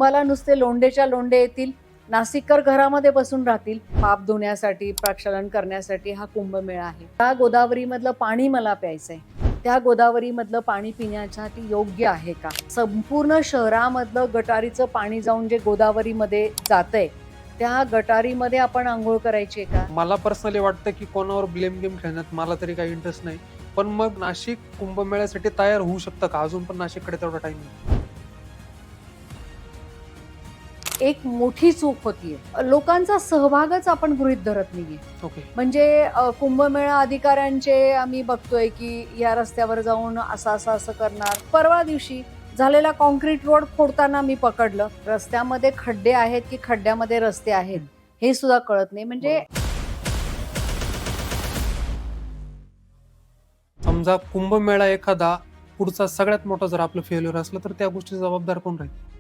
कुंभाला नुसते लोंढेच्या लोंढे येतील, नाशिककर घरामध्ये बसून राहतील. पाप धुण्यासाठी, प्रक्षालन करण्यासाठी हा कुंभमेळा आहे. त्या गोदावरीमधलं पाणी मला प्यायचंय. त्या गोदावरीमधलं पाणी पिण्यासाठी योग्य आहे का? संपूर्ण शहरामधलं गटारीचं पाणी जाऊन जे गोदावरीमध्ये जातंय, त्या गटारीमध्ये आपण अंघोळ करायची का? मला पर्सनली वाटतं की कोणावर ब्लेम गेम खेळण्यात मला तरी काही इंटरेस्ट नाही. पण मग नाशिक कुंभमेळ्यासाठी तयार होऊ शकतं का? अजून पण नाशिककडे तेवढा टाइम नाही. एक मोठी चूक होतीये. लोकांचा सहभागच आपण गृहीत धरत नाहीये. ओके. म्हणजे कुंभमेळा अधिकाऱ्यांचे आम्ही बघतोय की या रस्त्यावर जाऊन असं करणार. परवा दिवशी झालेला कॉन्क्रीट रोड फोडताना मी पकडलं. रस्त्यामध्ये खड्डे आहेत की खड्ड्यामध्ये रस्ते आहेत हे सुद्धा कळत नाही. म्हणजे समजा कुंभमेळा एखादा पुढचा सगळ्यात मोठा जर आपलं फेल्युअर असलं तर त्या गोष्टीचा जबाबदार कोण राहील?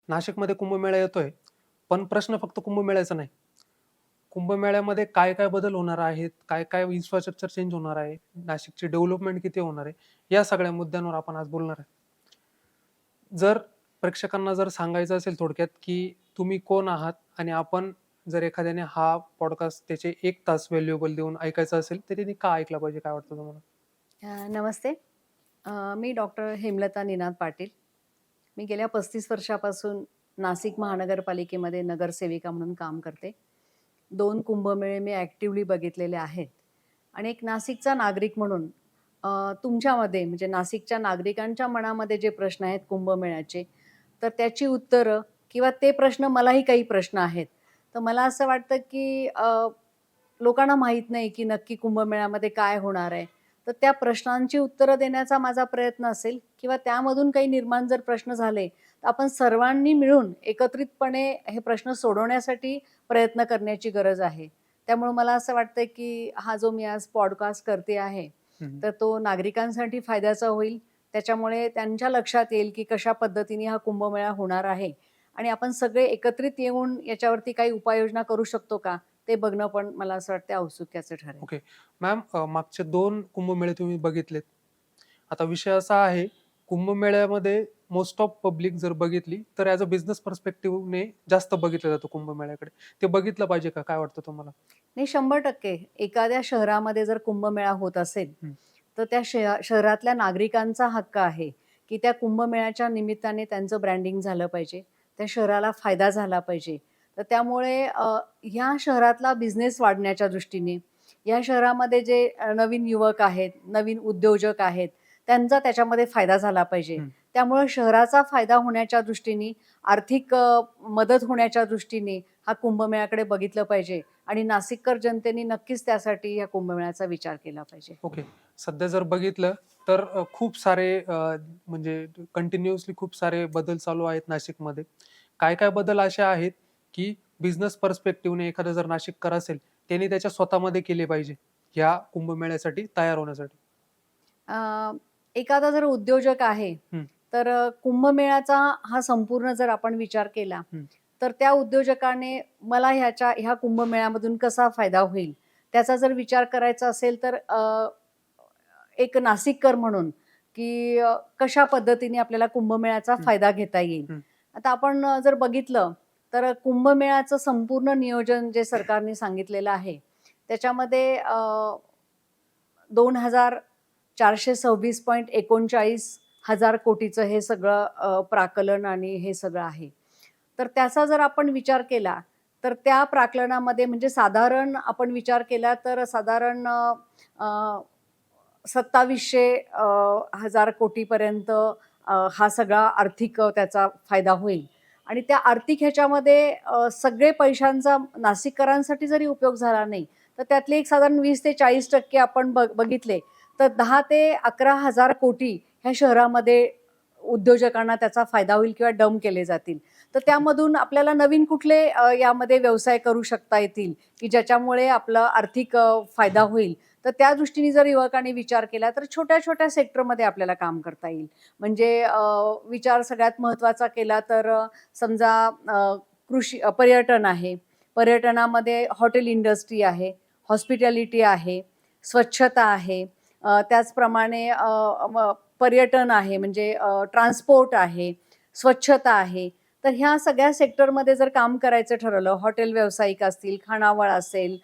नाशिकमध्ये कुंभमेळा येतोय, पण प्रश्न फक्त कुंभमेळ्याचा नाही. कुंभमेळ्यामध्ये काय काय बदल होणार आहेत, काय काय इन्फ्रास्ट्रक्चर चेंज होणार आहे, नाशिकची डेव्हलपमेंट किती होणार आहे, या सगळ्या मुद्द्यांवर आपण आज बोलणार आहे. जर प्रेक्षकांना जर सांगायचं असेल थोडक्यात की तुम्ही कोण आहात आणि आपण जर एखाद्याने हा पॉडकास्ट त्याचे 1 तास व्हॅल्युएबल देऊन ऐकायचा असेल तर त्यांनी का ऐकला पाहिजे, काय वाटतं तुम्हाला? नमस्ते. मी डॉक्टर हेमलता निनाद पाटील. मी गेल्या 35 वर्षापासून नाशिक महानगरपालिकेमध्ये नगरसेविका म्हणून काम करते. 2 कुंभमेळे मी ॲक्टिव्हली बघितलेले आहेत आणि एक नाशिकचा नागरिक म्हणून तुमच्यामध्ये म्हणजे नाशिकच्या नागरिकांच्या मनामध्ये जे प्रश्न आहेत कुंभमेळ्याचे, तर त्याची उत्तरं किंवा ते प्रश्न, मलाही काही प्रश्न आहेत. तर मला असं वाटतं की लोकांना माहीत नाही की नक्की कुंभमेळ्यामध्ये काय होणार आहे. तर त्या प्रश्नांची उत्तरं देण्याचा माझा प्रयत्न असेल किंवा त्यामधून काही निर्माण जर प्रश्न झाले, तर आपण सर्वांनी मिळून एकत्रितपणे हे प्रश्न सोडवण्यासाठी प्रयत्न करण्याची गरज आहे. त्यामुळे मला असं वाटतं की हा जो मी आज पॉडकास्ट करते आहे, तर तो नागरिकांसाठी फायद्याचा होईल. त्याच्यामुळे त्यांच्या लक्षात येईल की कशा पद्धतीने हा कुंभमेळा होणार आहे आणि आपण सगळे एकत्रित येऊन याच्यावरती काही उपाययोजना करू शकतो का, ते बघणं पण मला असं वाटतं औत्सुक्याचं ठरेल. ओके. मॅम, मागचे 2 कुंभमेळे तुम्ही बघितलेत. आता विषय असा आहे, कुंभमेळ्यामध्ये मोस्ट ऑफ पब्लिक जर बघितली तर ॲज अ बिझनेस पर्स्पेक्टिव्हने जास्त बघितलं जातं कुंभमेळ्याकडे. ते बघितलं पाहिजे का? काय वाटतं तुम्हाला? नाही, 100% एखाद्या शहरामध्ये जर कुंभमेळा होत असेल, हं. तर त्या शहरातल्या नागरिकांचा हक्क आहे, की त्या कुंभमेळ्याच्या निमित्ताने त्यांचं ब्रँडिंग झालं पाहिजे. त्या शहराला फायदा झाला पाहिजे. तर त्यामुळे ह्या शहरातला बिझनेस वाढण्याच्या दृष्टीने, या शहरामध्ये जे नवीन युवक आहेत, नवीन उद्योजक आहेत, त्यांचा त्याच्यामध्ये फायदा झाला पाहिजे. हं. त्यामुळे शहराचा फायदा होण्याच्या दृष्टीने, आर्थिक मदत होण्याच्या दृष्टीने हा कुंभमेळ्याकडे बघितलं पाहिजे आणि नाशिककर जनतेने नक्कीच त्यासाठी या कुंभमेळ्याचा विचार केला पाहिजे. ओके. सध्या जर बघितलं तर खूप सारे म्हणजे कंटिन्युअसली खूप सारे बदल चालू आहेत नाशिकमध्ये. काय-काय बदल असे आहेत, की बिझनेस पर्स्पेक्टिव्हने एखादा जर नाशिककर असेल, त्याने त्याच्या स्वतःमध्ये केले पाहिजे, ह्या कुंभमेळ्यासाठी तयार होण्यासाठी? अ, एखादा जर उद्योजक आहे, हं. तर कुंभमेळ्याचा हा संपूर्ण जर आपण विचार केला, हं. तर त्या उद्योजकाने मला ह्या कुंभमेळ्यामधून कसा फायदा होईल, त्याचा जर विचार करायचा असेल, तर एक नाशिककर म्हणून की कशा पद्धतीने आपल्याला कुंभमेळ्याचा हं. फायदा घेता येईल. हं. आता आपण जर बघितलं, तर कुंभमेळ्याचं संपूर्ण नियोजन जे सरकारने सांगितलेलं आहे, त्याच्यामध्ये 2,426.39 हजार कोटीचं हे सगळं प्राकलन आणि हे सगळं आहे. तर त्याचा जर आपण विचार केला, तर त्या प्राकलनामध्ये म्हणजे साधारण आपण विचार केला तर साधारण 2700 हजार कोटीपर्यंत हा सगळा आर्थिक त्याचा फायदा होईल आणि त्या आर्थिक ह्याच्यामध्ये सगळे पैशांचा नाशिककरांसाठी जरी उपयोग झाला नाही, तर त्यातले एक साधारण 20 ते 40% आपण बघितले, तर 10 ते 11 हजार कोटी ह्या शहरामध्ये उद्योजकांना त्याचा फायदा होईल किंवा डंप केले जातील. तर त्यामधून आपल्याला नवीन कुठले यामध्ये व्यवसाय करू शकता येतील, की ज्याच्यामुळे आपला आर्थिक फायदा होईल. तर त्या दृष्टीने जर युवकांनी विचार केला, तर छोट्या-छोट्या सेक्टरमध्ये आपल्याला काम करता येईल. म्हणजे विचार सगळ्यात महत्त्वाचा केला तर समजा पर्यटन आहे. पर्यटनामध्ये हॉटेल इंडस्ट्री आहे, हॉस्पिटॅलिटी आहे, स्वच्छता आहे, त्याचप्रमाणे पर्यटन आहे, म्हणजे ट्रान्सपोर्ट आहे, स्वच्छता आहे. तर ह्या सगळ्या सेक्टरमध्ये जर काम करायचं ठरवलं, हॉटेल व्यावसायिक असतील, खानावळ असेल,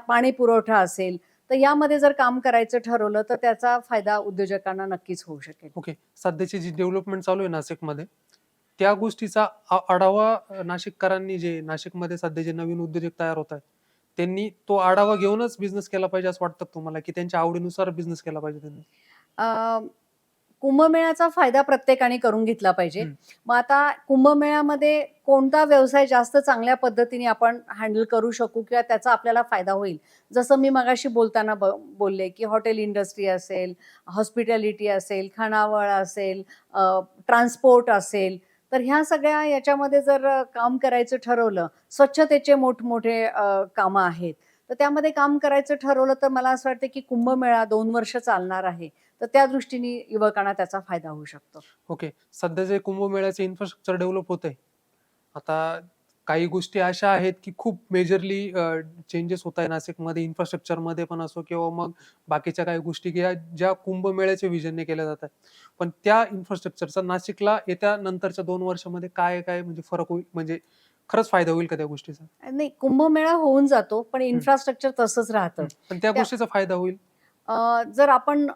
पाणी पुरवठा असेल, तर यामध्ये जर काम करायचं ठरवलं तर त्याचा फायदा उद्योजकांना नक्कीच होऊ शकेल. ओके. सध्याची जी डेव्हलपमेंट चालू आहे नाशिकमध्ये, त्या गोष्टीचा आढावा नाशिककरांनी, जे नाशिकमध्ये सध्या जे नवीन उद्योजक तयार होत आहेत, त्यांनी तो आढावा घेऊनच बिझनेस केला पाहिजे असं वाटतं का तुम्हाला, की त्यांच्या आवडीनुसार बिझनेस केला पाहिजे त्यांनी? अ, कुंभमेळ्याचा फायदा प्रत्येकाने करून घेतला पाहिजे. हं. मग आता कुंभमेळ्यामध्ये कोणता व्यवसाय जास्त चांगल्या पद्धतीने आपण हँडल करू शकू किंवा त्याचा आपल्याला फायदा होईल. जसं मी मगाशी बोलताना बोलले, की हॉटेल इंडस्ट्री असेल, हॉस्पिटॅलिटी असेल, खानावळ असेल, ट्रान्सपोर्ट असेल. तर ह्या सगळ्या याच्यामध्ये जर काम करायचं ठरवलं, स्वच्छतेचे मोठमोठे कामं आहेत. तर त्यामध्ये काम करायचं ठरवलं तर मला असं वाटतं, की कुंभमेळा 2 वर्ष चालणार आहे. तर त्या दृष्टीने युवकांना त्याचा फायदा होऊ शकतो. ओके. सध्या जे कुंभमेळ्याचे इन्फ्रास्ट्रक्चर डेव्हलप होतंय, आता काही गोष्टी अशा आहेत, की खूप मेजरली चेंजेस होत आहे नाशिकमध्ये, इन्फ्रास्ट्रक्चरमध्ये पण असो किंवा मग बाकीच्या काही गोष्टी ज्या कुंभमेळ्याच्या व्हिजनने केल्या जातात. पण त्या इन्फ्रास्ट्रक्चरचा नाशिकला येत्या नंतरच्या 2 वर्षामध्ये काय म्हणजे फरक होईल? म्हणजे खरंच फायदा होईल का त्या गोष्टीचा? नाही, कुंभमेळा होऊन जातो, पण हं, इन्फ्रास्ट्रक्चर तसंच राहतं. हं. पण त्या त्या गोष्टीचा फायदा होईल? जर आपण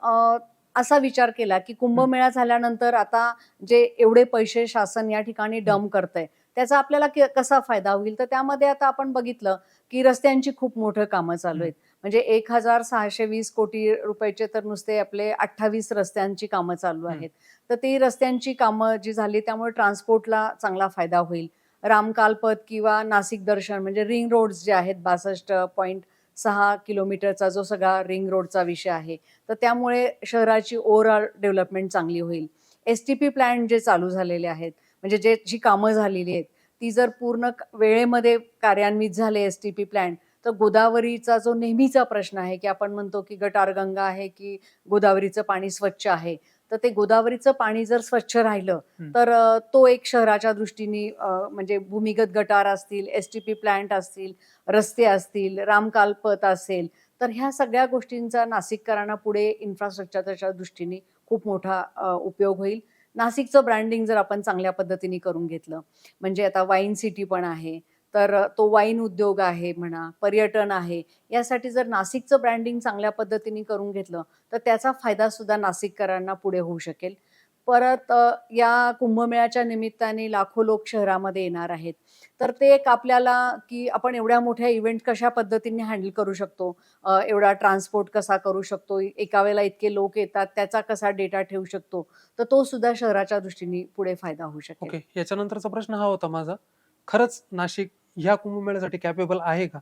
असा विचार केला, की हं, कुंभमेळा झाल्यानंतर आता जे एवढे पैसे शासन या ठिकाणी हं, डंप करतंय, त्याचा आपल्याला कसा फायदा होईल? तर त्यामध्ये आता आपण बघितलं, की रस्त्यांची खूप मोठं कामं चालू हं, आहेत. म्हणजे 1,620 कोटी रुपयाचे तर नुसते आपले 28 रस्त्यांची कामं चालू हं, आहेत. तर ती रस्त्यांची कामं जी झाली त्यामुळे ट्रान्सपोर्टला चांगला फायदा होईल. रामकालपथ किंवा नाशिक दर्शन म्हणजे रिंग रोड्स जे आहेत 62.6 किलोमीटरचा जो सगळा रिंग रोडचा विषय आहे. तर त्यामुळे शहराची ओव्हरऑल डेव्हलपमेंट चांगली होईल. एस-टी-पी प्लॅन जे चालू झालेले आहेत, म्हणजे जी कामं झालेली आहेत, ती जर पूर्ण वेळेमध्ये कार्यान्वित झाले एस-टी-पी प्लॅन, तर गोदावरीचा जो नेहमीचा प्रश्न आहे, की आपण म्हणतो की गटारगंगा आहे, की गोदावरीचं पाणी स्वच्छ आहे. तर ते गोदावरीचं पाणी जर स्वच्छ राहिलं, हं. तर तो एक शहराच्या दृष्टीने म्हणजे भूमिगत गटार असतील, एस-टी-पी प्लांट असतील, रस्ते असतील, रामकालपथ असेल, तर ह्या सगळ्या गोष्टींचा नाशिककरांना पुढे इन्फ्रास्ट्रक्चरच्या दृष्टीने खूप मोठा उपयोग होईल. नाशिकचं ब्रँडिंग जर आपण चांगल्या पद्धतीने करून घेतलं, म्हणजे आता वाईन सिटी पण आहे, तर तो वाईन उद्योग आहे म्हणा, पर्यटन आहे, यासाठी जर नाशिकचं ब्रँडिंग चांगल्या पद्धतीने करून घेतलं, तर त्याचा फायदासुद्धा नाशिककरांना पुढे होऊ शकेल. परत या कुंभमेळ्याच्या निमित्ताने लाखो लोक शहरामध्ये येणार आहेत. तर ते एक आपल्याला, की आपण एवढ्या मोठ्या इव्हेंट कशा पद्धतीने हँडल करू शकतो, एवढा ट्रान्सपोर्ट कसा करू शकतो, एका वेळेला इतके लोक येतात, त्याचा कसा डेटा ठेवू शकतो, तर तो सुद्धा शहराच्या दृष्टीने पुढे फायदा होऊ शकेल. ओके. याच्यानंतरचा प्रश्न हा होता माझा. खरंच नाशिक ह्या कुंभमेळ्यासाठी कॅपेबल आहे का?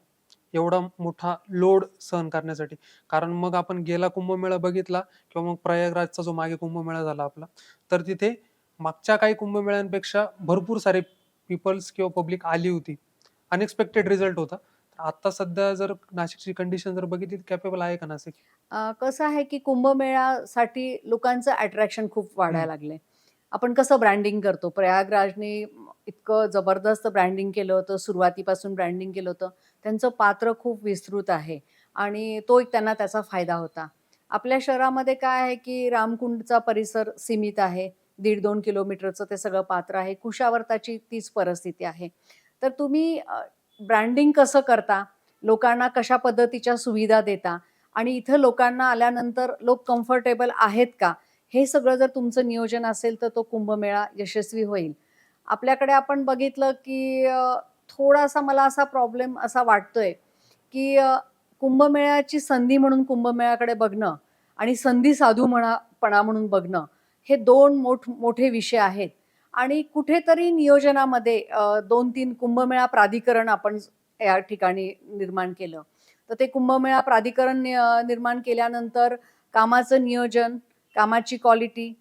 एवढा मोठा लोड सहन करण्यासाठी? कारण मग आपण गेला कुंभमेळा बघितला किंवा मग प्रयागराजचा जो मागे कुंभमेळा झाला आपला, तर तिथे मागच्या काही कुंभमेळ्यांपेक्षा भरपूर सारे पीपल्स किंवा पब्लिक आली होती. अनएक्सपेक्टेड रिझल्ट होता. तर आता सध्या जर नाशिकची कंडिशन जर बघितली, तर कॅपेबल आहे का नाशिक? कसं आहे, की कुंभमेळ्यासाठी लोकांचं अट्रॅक्शन खूप हं, वाढायला लागलंय. आपण कसं ब्रँडिंग करतो, प्रयागराजने इतकं जबरदस्त ब्रँडिंग केलं होतं, सुरुवातीपासून ब्रँडिंग केलं होतं. त्यांचं पात्र खूप विस्तृत आहे आणि तो एक त्यांना त्याचा फायदा होता. आपल्या शहरामध्ये काय आहे, की रामकुंडचा परिसर सीमित आहे. 1.5-2 किलोमीटरचं ते सगळं पात्र आहे. कुशावर्ताची तीच परिस्थिती आहे. तर तुम्ही ब्रँडिंग कसं करता, लोकांना कशा पद्धतीच्या सुविधा देता आणि इथं लोकांना आल्यानंतर लोक कम्फर्टेबल आहेत का? हे सगळं जर तुमचं नियोजन असेल, तर तो कुंभमेळा यशस्वी होईल. आपल्याकडे आपण बघितलं, की थोडासा मला असा प्रॉब्लेम असा वाटतोय, की कुंभमेळ्याची संधी म्हणून कुंभमेळ्याकडे बघणं आणि संधी साधू पणा म्हणून बघणं, हे 2 मोठे विषय आहेत आणि कुठेतरी नियोजनामध्ये 2-3 कुंभमेळा प्राधिकरण आपण या ठिकाणी निर्माण केलं. तर ते कुंभमेळा प्राधिकरण निर्माण केल्यानंतर कामाचं नियोजन, कामाची क्वालिटी,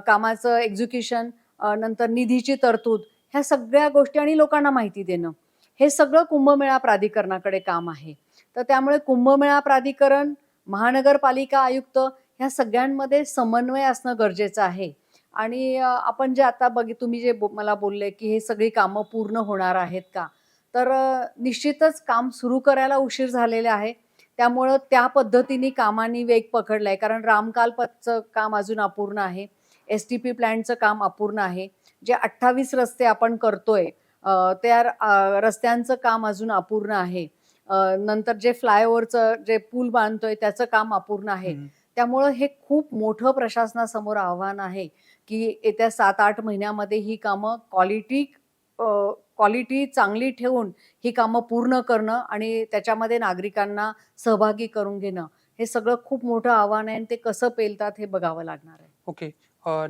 कामाचं एक्झिक्युशन, नंतर निधीची तरतूद, ह्या सगळ्या गोष्टी आणि लोकांना माहिती देणं, हे सगळं कुंभमेळा प्राधिकरणाकडे काम आहे. तर त्यामुळे कुंभमेळा प्राधिकरण, महानगरपालिका आयुक्त ह्या सगळ्यांमध्ये समन्वय असणं गरजेचं आहे. आणि आपण जे आता तुम्ही जे मला बोलले, की हे सगळी कामं पूर्ण होणार आहेत का? तर निश्चितच काम सुरू करायला उशीर झालेला आहे. त्यामुळं त्या पद्धतीने कामानी वेग पकडलाय. कारण रामकालपथचं काम अजून अपूर्ण आहे. एस-टी-पी प्लॅन्टचं काम अपूर्ण आहे. जे 28 रस्ते आपण करतोय त्या रस्त्यांचं काम अजून अपूर्ण आहे. नंतर जे फ्लायओव्हरचं जे पूल बांधतोय त्याचं काम अपूर्ण आहे. हं. त्यामुळं हे खूप मोठं प्रशासनासमोर आव्हान आहे, की येत्या 7-8 महिन्यामध्ये ही कामं क्वालिटी चांगली ठेवून ही कामं पूर्ण करणं आणि त्याच्यामध्ये नागरिकांना सहभागी करून घेणं, हे सगळं खूप मोठं आव्हान आहे आणि ते कसं पेलतात हे बघावं लागणार आहे. ओके. अ,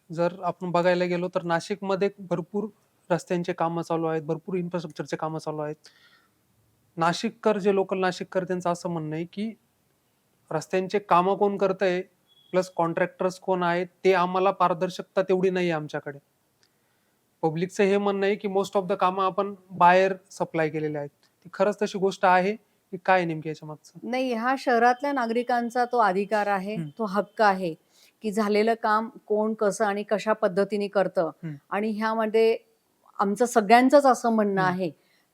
जर आपण बघायला गेलो तर नाशिकमध्ये भरपूर रस्त्यांचे कामं चालू आहेत, भरपूर इन्फ्रास्ट्रक्चरचे कामं चालू आहेत. नाशिककर जे लोकल नाशिककर त्यांचं असं म्हणणं आहे, की रस्त्यांचे कामं कोण करतंय, प्लस कॉन्ट्रॅक्टर्स कोण आहेत, ते आम्हाला पारदर्शकता तेवढी नाहीये आमच्याकडे. पब्लिकचं हे म्हणणं आहे, की मोस्ट ऑफ द कामं आपण बाहेर सप्लाय केलेले आहेत. ती खरंच तशी गोष्ट आहे, की काय नेमकी याच्या मागचं? नाही, हा शहरातल्या नागरिकांचा तो अधिकार आहे, हं, तो हक्क आहे, की झालेलं काम कोण, कसं आणि कशा पद्धतीने करतं हं, आणि ह्यामध्ये आमचं सगळ्यांचंच असं म्हणणं हं, आहे,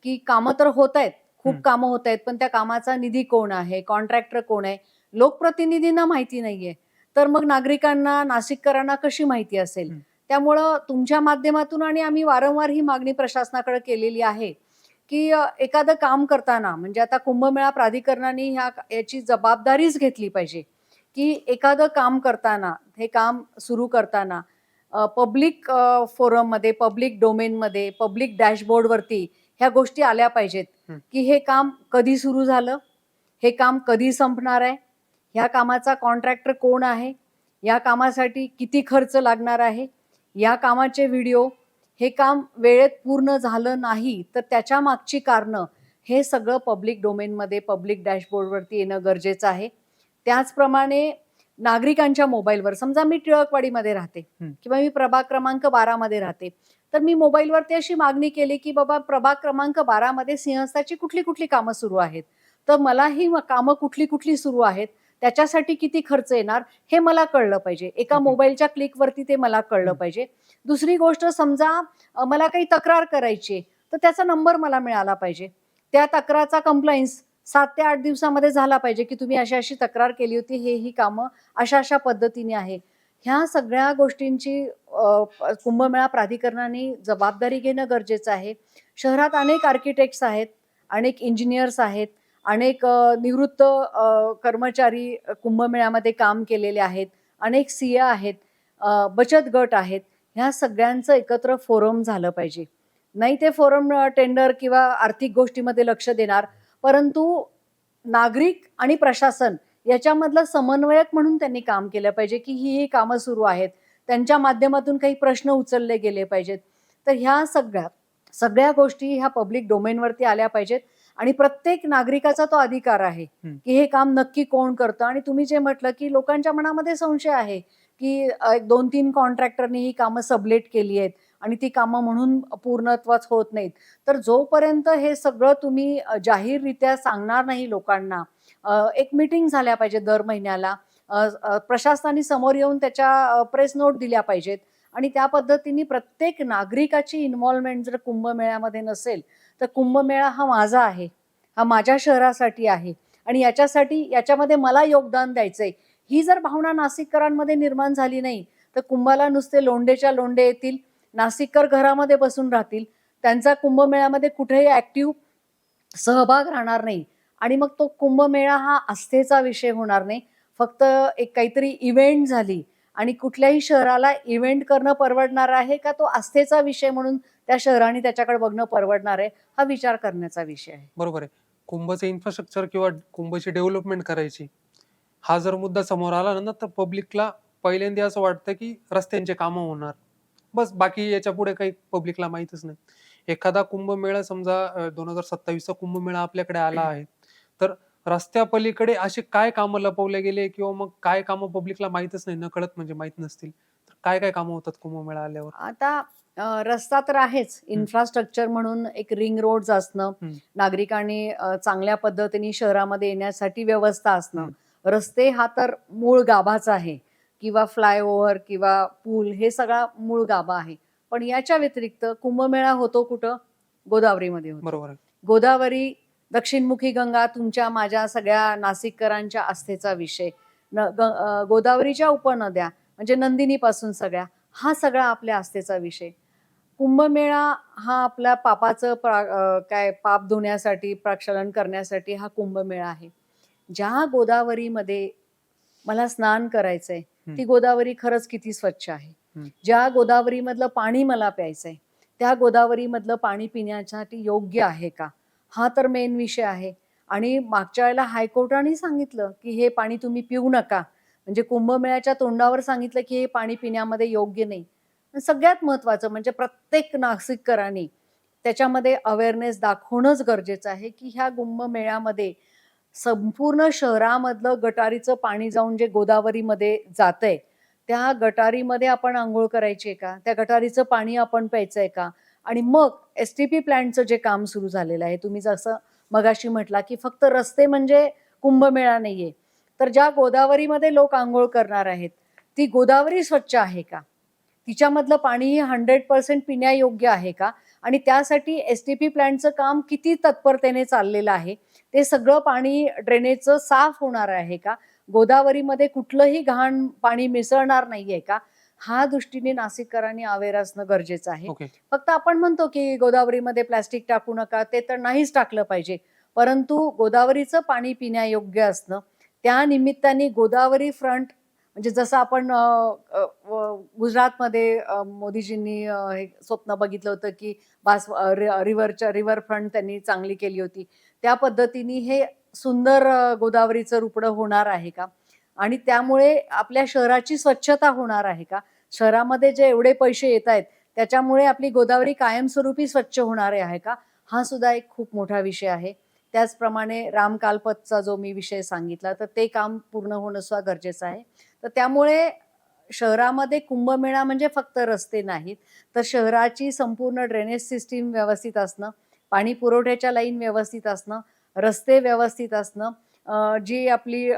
की कामं तर होतायत, खूप हं, कामं होतायत, पण त्या कामाचा निधी कोण आहे, कॉन्ट्रॅक्टर कोण आहे, लोकप्रतिनिधींना माहिती नाहीये. तर मग नागरिकांना, नाशिककरांना कशी माहिती असेल? हं, त्यामुळं तुमच्या माध्यमातून आणि आम्ही वारंवार ही मागणी प्रशासनाकडे केलेली आहे, की एखादं काम करताना म्हणजे आता कुंभमेळा प्राधिकरणाने याची जबाबदारीच घेतली पाहिजे, की एखादं काम करताना, हे काम सुरू करताना पब्लिक फोरममध्ये, पब्लिक डोमेनमध्ये, पब्लिक डॅशबोर्डवरती ह्या गोष्टी आल्या पाहिजेत, हं. की हे काम कधी सुरू झालं, हे काम कधी संपणार आहे, ह्या कामाचा कॉन्ट्रॅक्टर कोण आहे, या कामासाठी किती खर्च लागणार आहे, या कामाचे व्हिडिओ, हे काम वेळेत पूर्ण झालं नाही, तर त्याच्या मागची कारणं, हे सगळं पब्लिक डोमेनमध्ये, पब्लिक डॅशबोर्डवरती येणं गरजेचं आहे. त्याचप्रमाणे नागरिकांच्या मोबाईलवर समजा मी टिळकवाडीमध्ये राहते हं. किंवा मी प्रभाग क्रमांक 12 मध्ये राहते. तर मी मोबाईलवरती अशी मागणी केली, की बाबा प्रभाग क्रमांक 12 मध्ये सिंहस्थाची कुठली-कुठली कामं सुरू आहेत. तर मला ही कामं कुठली-कुठली सुरू आहेत, त्याच्यासाठी किती खर्च येणार, हे मला कळलं पाहिजे. एका ओके. मोबाईलच्या क्लिकवरती ते मला कळलं हं, पाहिजे. दुसरी गोष्ट समजा मला काही तक्रार करायची आहे, तर त्याचा नंबर मला मिळाला पाहिजे. त्या तक्रारचा कंप्लायन्स 7 ते 8 दिवसामध्ये झाला पाहिजे, की तुम्ही अशी-अशी तक्रार केली होती, ही कामं अशा-अशा पद्धतीने आहे. ह्या सगळ्या गोष्टींची कुंभमेळा प्राधिकरणाने जबाबदारी घेणं गरजेचं आहे. शहरात अनेक आर्किटेक्ट्स आहेत, अनेक इंजिनिअर्स आहेत, अनेक निवृत्त कर्मचारी कुंभमेळ्यामध्ये काम केलेले आहेत, अनेक सिया आहेत, बचत गट आहेत. ह्या सगळ्यांचं एकत्र फोरम झालं पाहिजे. नाही ते फोरम टेंडर किंवा आर्थिक गोष्टीमध्ये लक्ष देणार, परंतु नागरिक आणि प्रशासन याच्यामधलं समन्वयक म्हणून त्यांनी काम केलं पाहिजे, की ही कामं सुरू आहेत. त्यांच्या माध्यमातून काही प्रश्न उचलले गेले पाहिजेत. तर ह्या सगळ्या गोष्टी ह्या पब्लिक डोमेनवरती आल्या पाहिजेत आणि प्रत्येक नागरिकाचा तो अधिकार आहे, हं. की हे काम नक्की कोण करतं आणि तुम्ही जे म्हटलं, की लोकांच्या मनामध्ये संशय आहे, की 2-3 कॉन्ट्रॅक्टरनी ही कामं सबलेट केली आहेत आणि ती कामं म्हणून पूर्णत्वास होत नाहीत. तर जोपर्यंत हे सगळं तुम्ही जाहीररित्या सांगणार नाही लोकांना, एक मीटिंग झाल्या पाहिजे दर महिन्याला. अ, प्रशासनाने समोर येऊन त्याच्या प्रेस नोट दिल्या पाहिजेत आणि त्या पद्धतीने प्रत्येक नागरिकाची इन्व्हॉल्वमेंट जर कुंभमेळ्यामध्ये नसेल, तर कुंभमेळा हा माझा आहे, हा माझ्या शहरासाठी आहे आणि याच्यामध्ये मला योगदान द्यायचंय. ही जर भावना नाशिककरांमध्ये निर्माण झाली नाही, तर कुंभाला नुसते लोंढेच्या लोंढे येतील, नाशिककर घरामध्ये बसून राहतील. त्यांचा कुंभमेळ्यामध्ये कुठेही ॲक्टिव्ह सहभाग राहणार नाही आणि मग तो कुंभमेळा हा आस्थेचा विषय होणार नाही. फक्त एक काहीतरी इव्हेंट झाली आणि कुठल्याही शहराला इव्हेंट करणं परवडणार आहे का तो आस्थेचा विषय म्हणून त्या शहराने त्याच्याकडे बघणं परवडणार आहे, हा विचार करण्याचा विषय आहे. बरोबर आहे. कुंभचं इन्फ्रास्ट्रक्चर किंवा कुंभची डेव्हलपमेंट करायची, हा जर मुद्दा समोर आला ना, तर पब्लिकला पहिल्यांदा असं वाटतं, की रस्त्यांची कामं होणार. बस बाकी याच्यापुढे काही पब्लिकला माहीतच नाही. एखादा कुंभमेळा समजा 2027चा कुंभमेळा आपल्याकडे आला आहे. तर रस्त्यापलीकडे असे काय कामं लपवले गेले किंवा मग काय कामं पब्लिकला माहीतच नाही, नकळत म्हणजे माहीत नसतील. तर काय-काय कामं होतात कुंभमेळा आल्यावर? आता रस्ता तर आहेच. हं, इन्फ्रास्ट्रक्चर म्हणून एक रिंग रोड्स असणं, हं, नागरिकांनी चांगल्या पद्धतीने शहरामध्ये येण्यासाठी व्यवस्था असणं. हं, रस्ते हा तर मूळ गाभाच आहे किंवा फ्लायओव्हर किंवा पूल हे सगळा मूळ गाभा आहे. पण याच्या व्यतिरिक्त कुंभमेळा होतो कुठं? गोदावरीमध्ये होते. बरोबर आहे. गोदावरी, दक्षिणमुखी गंगा तुमच्या माझ्या सगळ्या नाशिककरांच्या आस्थेचा विषय. गोदावरीच्या उपनद्या म्हणजे नंदिनीपासून सगळ्या, हा सगळा आपल्या आस्थेचा विषय. कुंभमेळा हा आपल्या पापाचं काय पाप धुण्यासाठी, प्रक्षालन करण्यासाठी हा कुंभमेळा आहे. ज्या गोदावरीमध्ये मला स्नान करायचंय, हं. ती गोदावरी खरंच किती स्वच्छ आहे. हं. ज्या गोदावरीमधलं पाणी मला प्यायचंय, त्या गोदावरीमधलं पाणी पिण्यासाठी योग्य आहे का? हा तर मेन विषय आहे. आणि मागच्या वेळेला हायकोर्टाने सांगितलं, की हे पाणी तुम्ही पिऊ नका. म्हणजे कुंभमेळ्याच्या तोंडावर सांगितलं, की हे पाणी पिण्यामध्ये योग्य नाही. सगळ्यात महत्त्वाचं म्हणजे प्रत्येक नाशिककरांनी त्याच्यामध्ये अवेअरनेस दाखवणंच गरजेचं आहे, की ह्या कुंभमेळ्यामध्ये संपूर्ण शहरामधलं गटारीचं पाणी जाऊन जे गोदावरीमध्ये जातंय, त्या गटारीमध्ये आपण अंघोळ करायची आहे का? त्या गटारीचं पाणी आपण प्यायचंय का? आणि मग एस-टी-पी प्लॅन्टचं जे काम सुरू झालेलं आहे, तुम्ही जसं मगाशी म्हटला, की फक्त रस्ते म्हणजे कुंभमेळा नाहीये. तर ज्या गोदावरीमध्ये लोक अंघोळ करणार आहेत, ती गोदावरी स्वच्छ आहे का? तिच्यामधलं पाणी 100% पिण्यायोग्य आहे का? आणि त्यासाठी एस-टी-पी प्लॅन्टचं काम किती तत्परतेने चाललेलं आहे? ते सगळं पाणी ड्रेनेजचं साफ होणार आहे का? गोदावरीमध्ये कुठलंही घाण पाणी मिसळणार नाहीये का? हा दृष्टीने नाशिककरांनी अवेअर असणं गरजेचं आहे. ओके. फक्त आपण म्हणतो की गोदावरीमध्ये प्लास्टिक टाकू नका, ते तर नाहीच टाकलं पाहिजे. परंतु गोदावरीचं पाणी पिण्यायोग्य असणं, त्या निमित्ताने गोदावरी फ्रंट म्हणजे जसं आपण गुजरातमध्ये मोदीजींनी हे स्वप्न बघितलं होतं की रिव्हर फ्रंट त्यांनी चांगली केली होती. त्या पद्धतीने हे सुंदर गोदावरीचं रुपडं होणार आहे का? आणि त्यामुळे आपल्या शहराची स्वच्छता होणार आहे का? शहरामध्ये जे एवढे पैसे येतायत, त्याच्यामुळे आपली गोदावरी कायमस्वरूपी स्वच्छ होणार आहे का? हा सुद्धा एक खूप मोठा विषय आहे. त्याचप्रमाणे रामकालपतचा जो मी विषय सांगितला, तर ते काम पूर्ण होणं सुद्धा गरजेचं आहे. तर त्यामुळे शहरामध्ये कुंभमेळा म्हणजे फक्त रस्ते नाहीत, तर शहराची संपूर्ण ड्रेनेज सिस्टीम व्यवस्थित असणं, पाणी पुरवठ्याच्या लाईन व्यवस्थित असणं, रस्ते व्यवस्थित असणं, जी आपली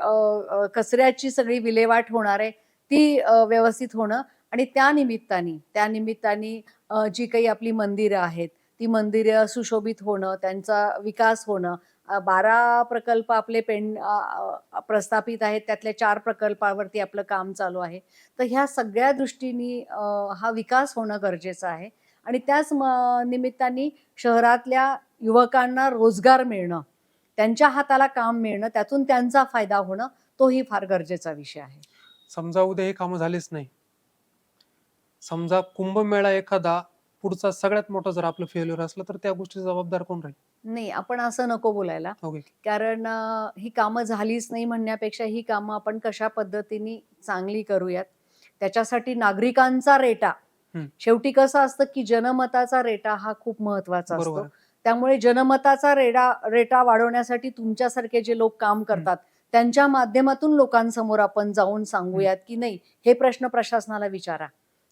कचऱ्याची सगळी विल्हेवाट होणार आहे, ती व्यवस्थित होणं आणि त्या निमित्ताने जी काही आपली मंदिरं आहेत, ती मंदिरं सुशोभित होणं, त्यांचा विकास होणं. 12 प्रकल्प आपले प्रस्थापित आहेत, त्यातल्या 4 प्रकल्पावरती आपलं काम चालू आहे. तर ह्या सगळ्या दृष्टीने हा विकास होणं गरजेचं आहे आणि त्याच निमित्ताने शहरातल्या युवकांना रोजगार मिळणं, त्यांच्या हाताला काम मिळणं, त्यातून त्यांचा फायदा होणं, तोही फार गरजेचा विषय आहे. समजा उद्या हे कामं झालीच नाही. समजा कुंभमेळा एखादा पुढचा सगळ्यात मोठा जर आपलं फेल्युअर असलं, तर त्या गोष्टीचा जबाबदार कोण राहील? नाही, आपण असं नको बोलायला. ओके. कारण ही कामं झालीच नाही म्हणण्यापेक्षा ही कामं आपण कशा पद्धतीने चांगली करूयात, त्याच्यासाठी नागरिकांचा रेटा हं. शेवटी कसं असतं, की जनमताचा रेटा हा खूप महत्त्वाचा बरोबर असतो. आहे. त्यामुळे जनमताचा रेटा वाढवण्यासाठी तुमच्यासारखे जे लोक काम करतात, त्यांच्या माध्यमातून लोकांसमोर आपण जाऊन सांगूयात, की नाही, हे प्रश्न प्रशासनाला विचारा.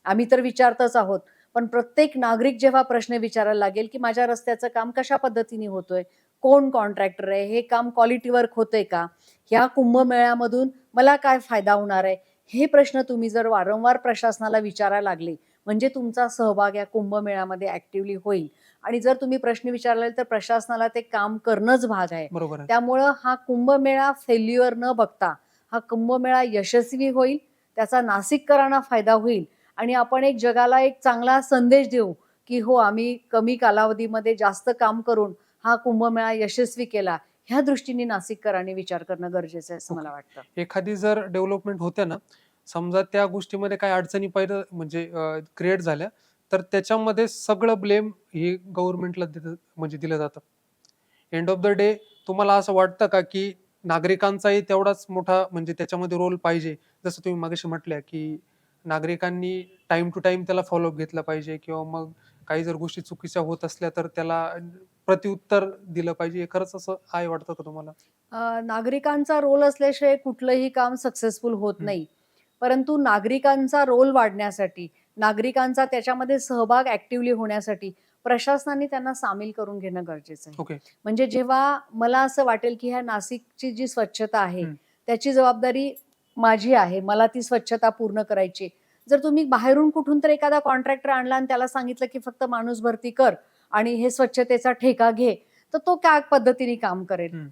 आम्ही तर विचारतच आहोत. पण प्रत्येक नागरिक जेव्हा प्रश्न विचारायला लागेल, की माझ्या रस्त्याचं काम कशा पद्धतीने होतोय? कोण कॉन्ट्रॅक्टर आहे? हे काम क्वालिटी वर्क होतंय का? ह्या कुंभमेळ्यामधून मला काय फायदा होणार आहे? हे प्रश्न तुम्ही जर वारंवार प्रशासनाला विचारायला लागले, म्हणजे तुमचा सहभाग या कुंभमेळ्यामध्ये ॲक्टिव्हली होईल आणि जर तुम्ही प्रश्न विचारले तर प्रशासनाला ते काम करणंच भाग आहे. बरोबर आहे. त्यामुळं हा कुंभमेळा फेल्युअर न बघता हा कुंभमेळा यशस्वी होईल, त्याचा नाशिककरांना फायदा होईल आणि आपण एक जगाला एक चांगला संदेश देऊ, की हो आम्ही कमी कालावधीमध्ये जास्त काम करून हा कुंभमेळा यशस्वी केला. ह्या दृष्टीने नाशिककरांनी विचार करणं गरजेचं आहे असं मला वाटतं. एखादी जर डेव्हलपमेंट होते ना, समजा त्या गोष्टीमध्ये काही अडचणी पहिलं म्हणजे क्रिएट झाल्या, तर त्याच्यामध्ये सगळं ब्लेम हे गव्हर्नमेंटला म्हणजे दिलं जातं. एंड ऑफ द डे तुम्हाला असं वाटतं का, की नागरिकांचाही तेवढाच मोठा म्हणजे त्याच्यामध्ये रोल पाहिजे? जसं तुम्ही मगाशी म्हटल्या, की नागरिकांनी टाईम टू टाईम त्याला फॉलोअप घेतला पाहिजे किंवा मग काही जर गोष्टी चुकीच्या होत असल्या, तर त्याला प्रत्युत्तर दिलं पाहिजे. हे खरंच असं आहे वाटतं का तुम्हाला? नागरिकांचा रोल असल्याशिवाय कुठलंही काम सक्सेसफुल होत हं. नाही. परंतु नागरिकांचा रोल वाढण्यासाठी, नागरिकांचा त्याच्यामध्ये सहभाग ॲक्टिव्हली होण्यासाठी प्रशासनाने त्यांना सामील करून घेणं गरजेचं आहे. ओके. म्हणजे जेव्हा मला असं वाटेल, की ह्या नाशिकची जी स्वच्छता आहे, हं. त्याची जबाबदारी माझी आहे. मला ती स्वच्छता पूर्ण करायची. जर तुम्ही बाहेरून कुठून तर एखादा कॉन्ट्रॅक्टर आणला आणि त्याला सांगितलं, की फक्त माणूस भरती कर आणि हे स्वच्छतेचा ठेका घे, तर तो त्या पद्धतीने काम करेल. हम्म.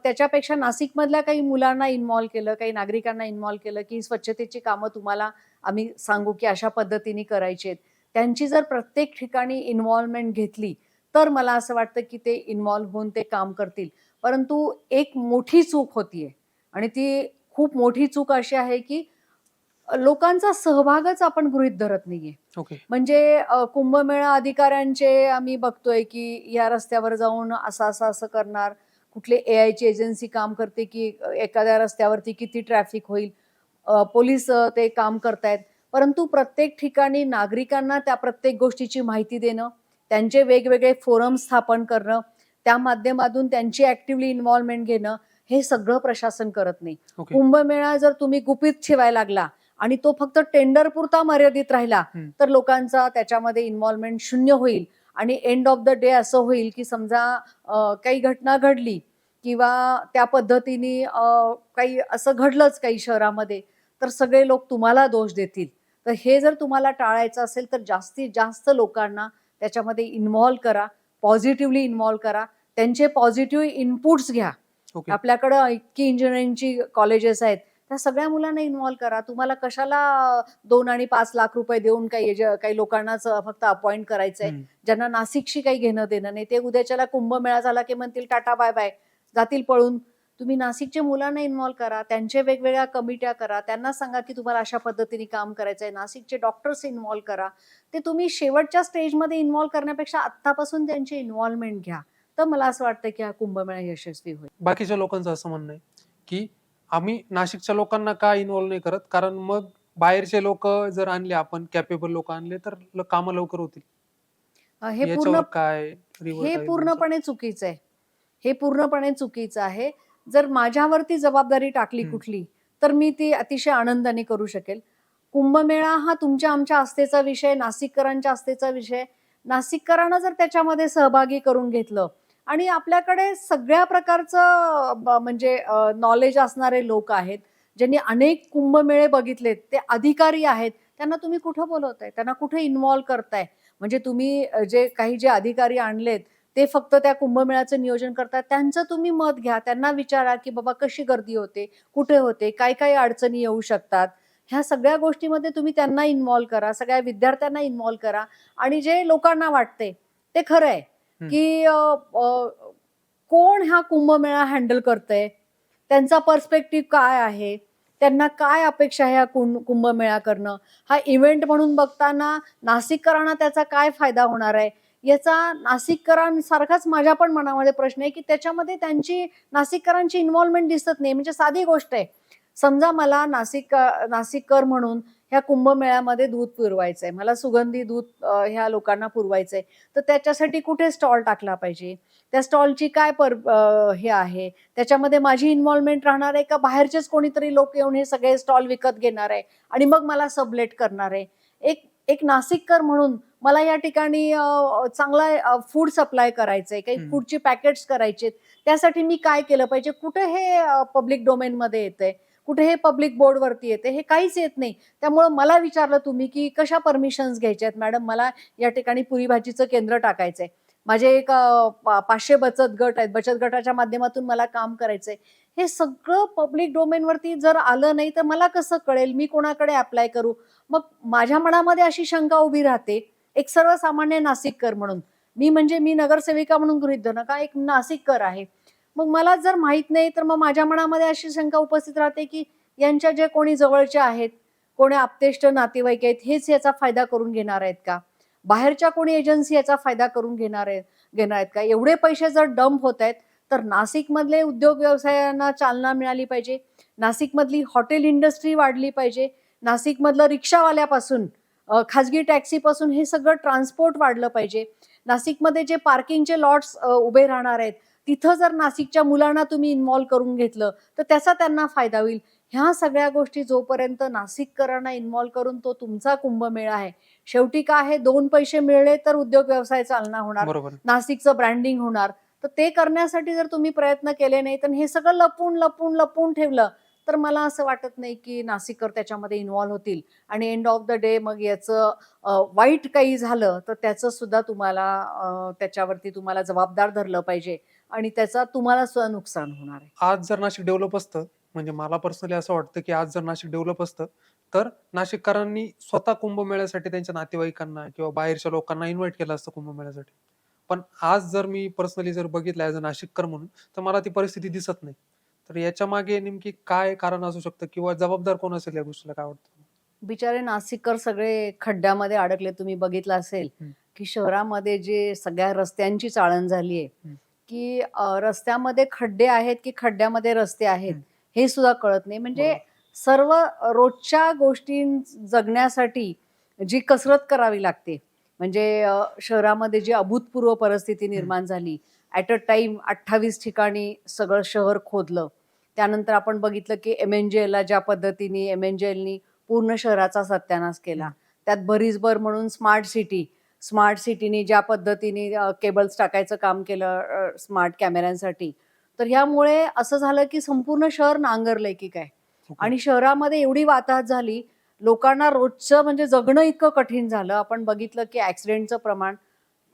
त्याच्यापेक्षा नाशिकमधल्या काही मुलांना इन्व्हॉल्व केलं, काही नागरिकांना इन्व्हॉल्व केलं, की स्वच्छतेची कामं तुम्हाला आम्ही सांगू, की अशा पद्धतीने करायची आहेत. त्यांची जर प्रत्येक ठिकाणी इन्व्हॉल्वमेंट घेतली, तर मला असं वाटतं, की ते इन्व्हॉल्व होऊन ते काम करतील. परंतु एक मोठी चूक होतीये आणि ती खूप मोठी चूक अशी आहे, की लोकांचा सहभागच आपण गृहीत धरत नाहीये. ओके. म्हणजे कुंभमेळा अधिकाऱ्यांचे आम्ही बघतोय, की या रस्त्यावर जाऊन असं करणार. कुठली एआयची एजन्सी काम करते, की एखाद्या रस्त्यावरती किती ट्रॅफिक होईल. पोलीस ते काम करतायत. परंतु प्रत्येक ठिकाणी नागरिकांना त्या प्रत्येक गोष्टीची माहिती देणं, त्यांचे वेगवेगळे फोरम स्थापन करणं, त्या माध्यमातून त्यांची ॲक्टिव्हली इन्व्हॉल्वमेंट घेणं, हे सगळं प्रशासन करत नाही. ओके. कुंभमेळा जर तुम्ही गुपित ठेवायला लागला आणि तो फक्त टेंडर पुरता मर्यादित राहिला, तर लोकांचा त्याच्यामध्ये इन्व्हॉल्वमेंट शून्य होईल आणि एंड ऑफ द डे असं होईल, की समजा काही घटना घडली किंवा त्या पद्धतीने काही असं घडलंच काही शहरामध्ये, तर सगळे लोक तुम्हाला दोष देतील. तर हे जर तुम्हाला टाळायचं असेल, तर जास्तीत जास्त लोकांना त्याच्यामध्ये इन्व्हॉल्व करा, पॉझिटिव्हली इन्व्हॉल्व करा. त्यांचे पॉझिटिव्ह इनपुट्स घ्या. ओके. आपल्याकडं इतकी इंजिनिअरिंगची कॉलेजेस आहेत, त्या सगळ्या मुलांना इन्व्हॉल्व करा. तुम्हाला कशाला 2 आणि 5 लाख रुपये देऊन काही लोकांनाच फक्त अपॉइंट करायचंय, ज्यांना नाशिकशी काही घेणं देणं नाही. ते उद्याच्याला कुंभमेळा झाला की म्हणतील टाटा बाय बाय, जातील पळून. तुम्ही नाशिकच्या मुलांना इन्व्हॉल्व करा, त्यांचे वेगवेगळ्या कमिट्या करा, त्यांना सांगा की तुम्हाला अशा पद्धतीने काम करायचंय. नाशिकचे डॉक्टर्स इन्व्हॉल्व करा. ते तुम्ही शेवटच्या स्टेजमध्ये इन्व्हॉल्व करण्यापेक्षा आत्तापासून त्यांची इन्व्हॉल्वमेंट घ्या. तर मला असं वाटतं की हा कुंभमेळा यशस्वी होईल. बाकीच्या लोकांचं असं म्हणणं आहे, की आम्ही नाशिकच्या लोकांना का इन्व्हॉल्व नाही करत? कारण मग बाहेरचे लोक जर आणले, आपण कॅपेबल लोक आणले, तर कामं लवकर होतील. हे याच्यावर काय रिव्हर्ट आहे तुमचं? पूर्णपणे चुकीचं आहे. हे पूर्णपणे चुकीचं आहे. जर माझ्यावरती जबाबदारी टाकली कुठली, तर मी ती अतिशय आनंदाने करू शकेल. कुंभमेळा हा तुमच्या आमच्या आस्थेचा विषय, नाशिककरांच्या आस्थेचा विषय. नाशिककरांना जर त्याच्यामध्ये सहभागी करून घेतलं आणि आपल्याकडे सगळ्या प्रकारचं म्हणजे नॉलेज असणारे लोक आहेत, ज्यांनी अनेक कुंभमेळे बघितलेत, ते अधिकारी आहेत. त्यांना तुम्ही कुठं बोलवताय? त्यांना कुठे इन्व्हॉल्व करताय? म्हणजे तुम्ही जे अधिकारी आणलेत, ते फक्त त्या कुंभमेळ्याचं नियोजन करतात. त्यांचं तुम्ही मत घ्या. त्यांना विचारा, की बाबा कशी गर्दी होते? कुठे होते? काय-काय अडचणी येऊ शकतात? ह्या सगळ्या गोष्टीमध्ये तुम्ही त्यांना इन्व्हॉल्व करा. सगळ्या विद्यार्थ्यांना इन्व्हॉल्व करा आणि जे लोकांना वाटते ते खरं आहे, की कोण हा कुंभमेळा हँडल करतंय? त्यांचा पर्स्पेक्टिव्ह काय आहे? त्यांना काय अपेक्षा आहे ह्या कुंभमेळा करणं? हा इव्हेंट म्हणून बघताना नाशिककरांना त्याचा काय फायदा होणार आहे? याचा नाशिककरांसारखाच माझ्या पण मनामध्ये प्रश्न आहे, की त्याच्यामध्ये नाशिककरांची इन्व्हॉल्वमेंट दिसत नाही. म्हणजे साधी गोष्ट आहे. समजा मला नाशिककर म्हणून ह्या कुंभमेळ्यामध्ये दूध पुरवायचंय. मला सुगंधी दूध ह्या लोकांना पुरवायचंय. तर त्याच्यासाठी कुठे स्टॉल टाकला पाहिजे? त्या स्टॉलची काय हे आहे? त्याच्यामध्ये माझी इन्व्हॉल्वमेंट राहणार आहे का बाहेरचेच कोणीतरी लोक येऊन हे सगळे स्टॉल विकत घेणार आहे आणि मग मला सबलेट करणार आहे? एक एक नाशिककर म्हणून मला या ठिकाणी चांगला फूड सप्लाय करायचंय, काही फूडची पॅकेट्स करायचे. त्यासाठी मी काय केलं पाहिजे? कुठे हे पब्लिक डोमेनमध्ये येतंय? कुठे हे पब्लिक बोर्डवरती येते? हे काहीच येत नाही. त्यामुळं मला विचारलं तुम्ही, की कशा परमिशन्स घ्यायच्या आहेत? मॅडम, मला या ठिकाणी पुरी भाजीचं केंद्र टाकायचंय. माझे एक 500 बचत गट आहेत. बचत गटाच्या माध्यमातून मला काम करायचंय. हे सगळं पब्लिक डोमेनवरती जर आलं नाही, तर मला कसं कळेल? मी कोणाकडे अप्लाय करू? मग माझ्या मनामध्ये अशी शंका उभी राहते, एक सर्वसामान्य नाशिककर म्हणून. मी नगरसेविका म्हणून गृहीत धरू नका, एक नाशिककर आहे. मग मला जर माहित नाही, तर मग माझ्या मनामध्ये अशी शंका उपस्थित राहते, की यांच्या जे कोणी जवळचे आहेत, कोणी आप्तेष्ट नातेवाईक आहेत, हेच याचा फायदा करून घेणार आहेत का? बाहेरच्या कोणी एजन्सी याचा फायदा करून घेणार आहेत का? एवढे पैसे जर डंप होत आहेत, तर नाशिकमधले उद्योग व्यवसायांना चालना मिळाली पाहिजे. नाशिकमधली हॉटेल इंडस्ट्री वाढली पाहिजे. नाशिकमधलं रिक्षावाल्यापासून खाजगी टॅक्सीपासून हे सगळं ट्रान्सपोर्ट वाढलं पाहिजे. नाशिकमध्ये जे पार्किंगचे लॉट्स उभे राहणार आहेत, तिथं जर नाशिकच्या मुलांना तुम्ही इन्व्हॉल्व करून घेतलं, तर त्याचा त्यांना फायदा होईल. ह्या सगळ्या गोष्टी जोपर्यंत नाशिककरांना इन्व्हॉल्व करून तो तुमचा कुंभमेळा आहे. शेवटी काय आहे, 2 पैसे मिळले तर उद्योग व्यवसाय चालना होणार. बरोबर. नाशिकचं ब्रँडिंग होणार. तर ते करण्यासाठी जर तुम्ही प्रयत्न केले नाही, तर हे सगळं लपून ठेवलं, तर मला असं वाटत नाही की नाशिककर त्याच्यामध्ये इन्व्हॉल्व होतील आणि एंड ऑफ द डे मग याचं वाईट काही झालं तर त्याचं सुद्धा तुम्हाला त्याच्यावरती तुम्हाला जबाबदार धरलं पाहिजे आणि त्याचा तुम्हाला सुद्धा नुकसान होणार आहे. आज जर नाशिक डेव्हलप असतं, म्हणजे मला पर्सनली असं वाटतं, की आज जर नाशिक डेव्हलप असतं, तर नाशिककरांनी स्वतः कुंभमेळ्यासाठी त्यांच्या नातेवाईकांना किंवा बाहेरच्या लोकांना इन्व्हाईट केलं असतं कुंभमेळ्यासाठी. पण आज जर मी पर्सनली जर बघितलं ॲज अ नाशिककर म्हणून, तर मला ती परिस्थिती दिसत नाही. तर याच्यामागे नेमकी काय कारण असू शकतं किंवा जबाबदार कोण असेल या गोष्टीला, काय वाटतं? बिचारे नाशिककर सगळे खड्ड्यामध्ये अडकले. तुम्ही बघितलं असेल हं, की शहरामध्ये जे सगळ्या रस्त्यांची चाळण झाली आहे, हं, की रस्त्यामध्ये खड्डे आहेत की खड्ड्यामध्ये रस्ते आहेत हं. हे सुद्धा कळत नाही. म्हणजे बरोबर. सर्व रोजच्या गोष्टी जगण्यासाठी जी कसरत करावी लागते. म्हणजे शहरामध्ये जी अभूतपूर्व परिस्थिती हं, निर्माण झाली. ॲट अ टाईम 28 ठिकाणी सगळं शहर खोदलं. त्यानंतर आपण बघितलं की एम-एन-जे-एलला ज्या पद्धतीने एम-एन-जे-एलनी पूर्ण शहराचा सत्यानाश केला. हं. त्यात भरीसभर म्हणून स्मार्ट सिटी. स्मार्ट सिटीनी ज्या पद्धतीने केबल्स टाकायचं काम केलं स्मार्ट कॅमेऱ्यांसाठी. तर ह्यामुळे असं झालं, की संपूर्ण शहर नांगरलंय की काय ओके. आणि शहरामध्ये एवढी वाताहत झाली, लोकांना रोजचं म्हणजे जगणं इतकं कठीण झालं. आपण बघितलं, की ॲक्सिडेंटचं प्रमाण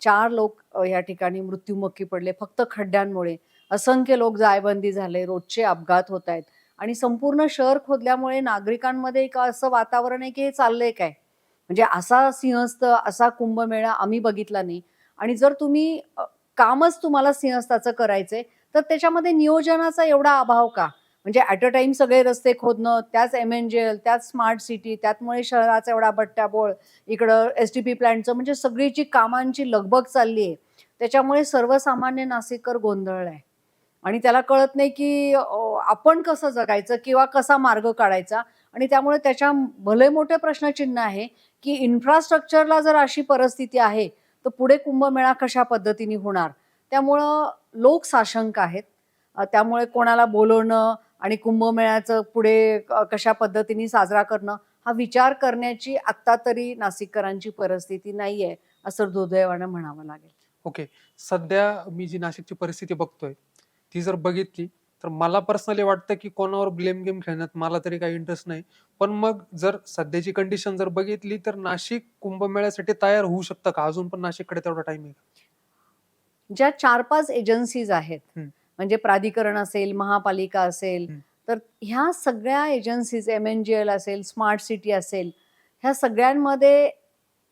4 लोक या ठिकाणी मृत्युमुखी पडले फक्त खड्ड्यांमुळे. असंख्य लोक जायबंदी झाले, रोजचे अपघात होतायत आणि संपूर्ण शहर खोदल्यामुळे नागरिकांमध्ये एक असं वातावरण आहे, की हे चाललंय काय? म्हणजे असा सिंहस्थ, असा कुंभमेळा आम्ही बघितला नाही आणि जर तुम्ही कामच तुम्हाला सिंहस्थाचं करायचंय, तर त्याच्यामध्ये नियोजनाचा एवढा अभाव का? म्हणजे ॲट अ टाईम सगळे रस्ते खोदणं, त्याच एम-एन-जे-एल, त्याच स्मार्ट सिटी, त्यामुळे शहराचा एवढा बट्ट्याबोळ, इकडं एस-टी-पी प्लांटचं म्हणजे सगळीची कामांची लगबग चालली आहे. त्याच्यामुळे सर्वसामान्य नाशिककर गोंधळलाय. आणि त्याला कळत नाही, की आपण कसं जगायचं किंवा कसा मार्ग काढायचा आणि त्यामुळे त्याच्या भले मोठे प्रश्नचिन्ह आहे, की इन्फ्रास्ट्रक्चरला जर अशी परिस्थिती आहे, तर पुढे कुंभमेळा कशा पद्धतीने होणार? त्यामुळं लोक साशंक आहेत. त्यामुळे कोणाला बोलवणं आणि कुंभमेळ्याचं पुढे कशा पद्धतीने साजरा करणं, हा विचार करण्याची आत्ता तरी नाशिककरांची परिस्थिती नाहीये, असं दुर्दैवानं म्हणावं लागेल. ओके. सध्या मी जी नाशिकची परिस्थिती बघतोय, ती जर बघितली, तर मला पर्सनली वाटतं, की कोणावर ब्लेम गेम खेळण्यात मला तरी काही इंटरेस्ट नाही. पण मग जर सध्याची कंडिशन जर बघितली, तर नाशिक कुंभमेळ्यासाठी तयार होऊ शकतं का? अजून पण नाशिककडे तेवढा टाईम आहे का? ज्या 4-5 एजन्सीज आहेत, हं, म्हणजे प्राधिकरण असेल, महापालिका असेल, हं, तर ह्या सगळ्या एजन्सीज एम-एन-जे-एल असेल, स्मार्ट सिटी असेल, ह्या सगळ्यांमध्ये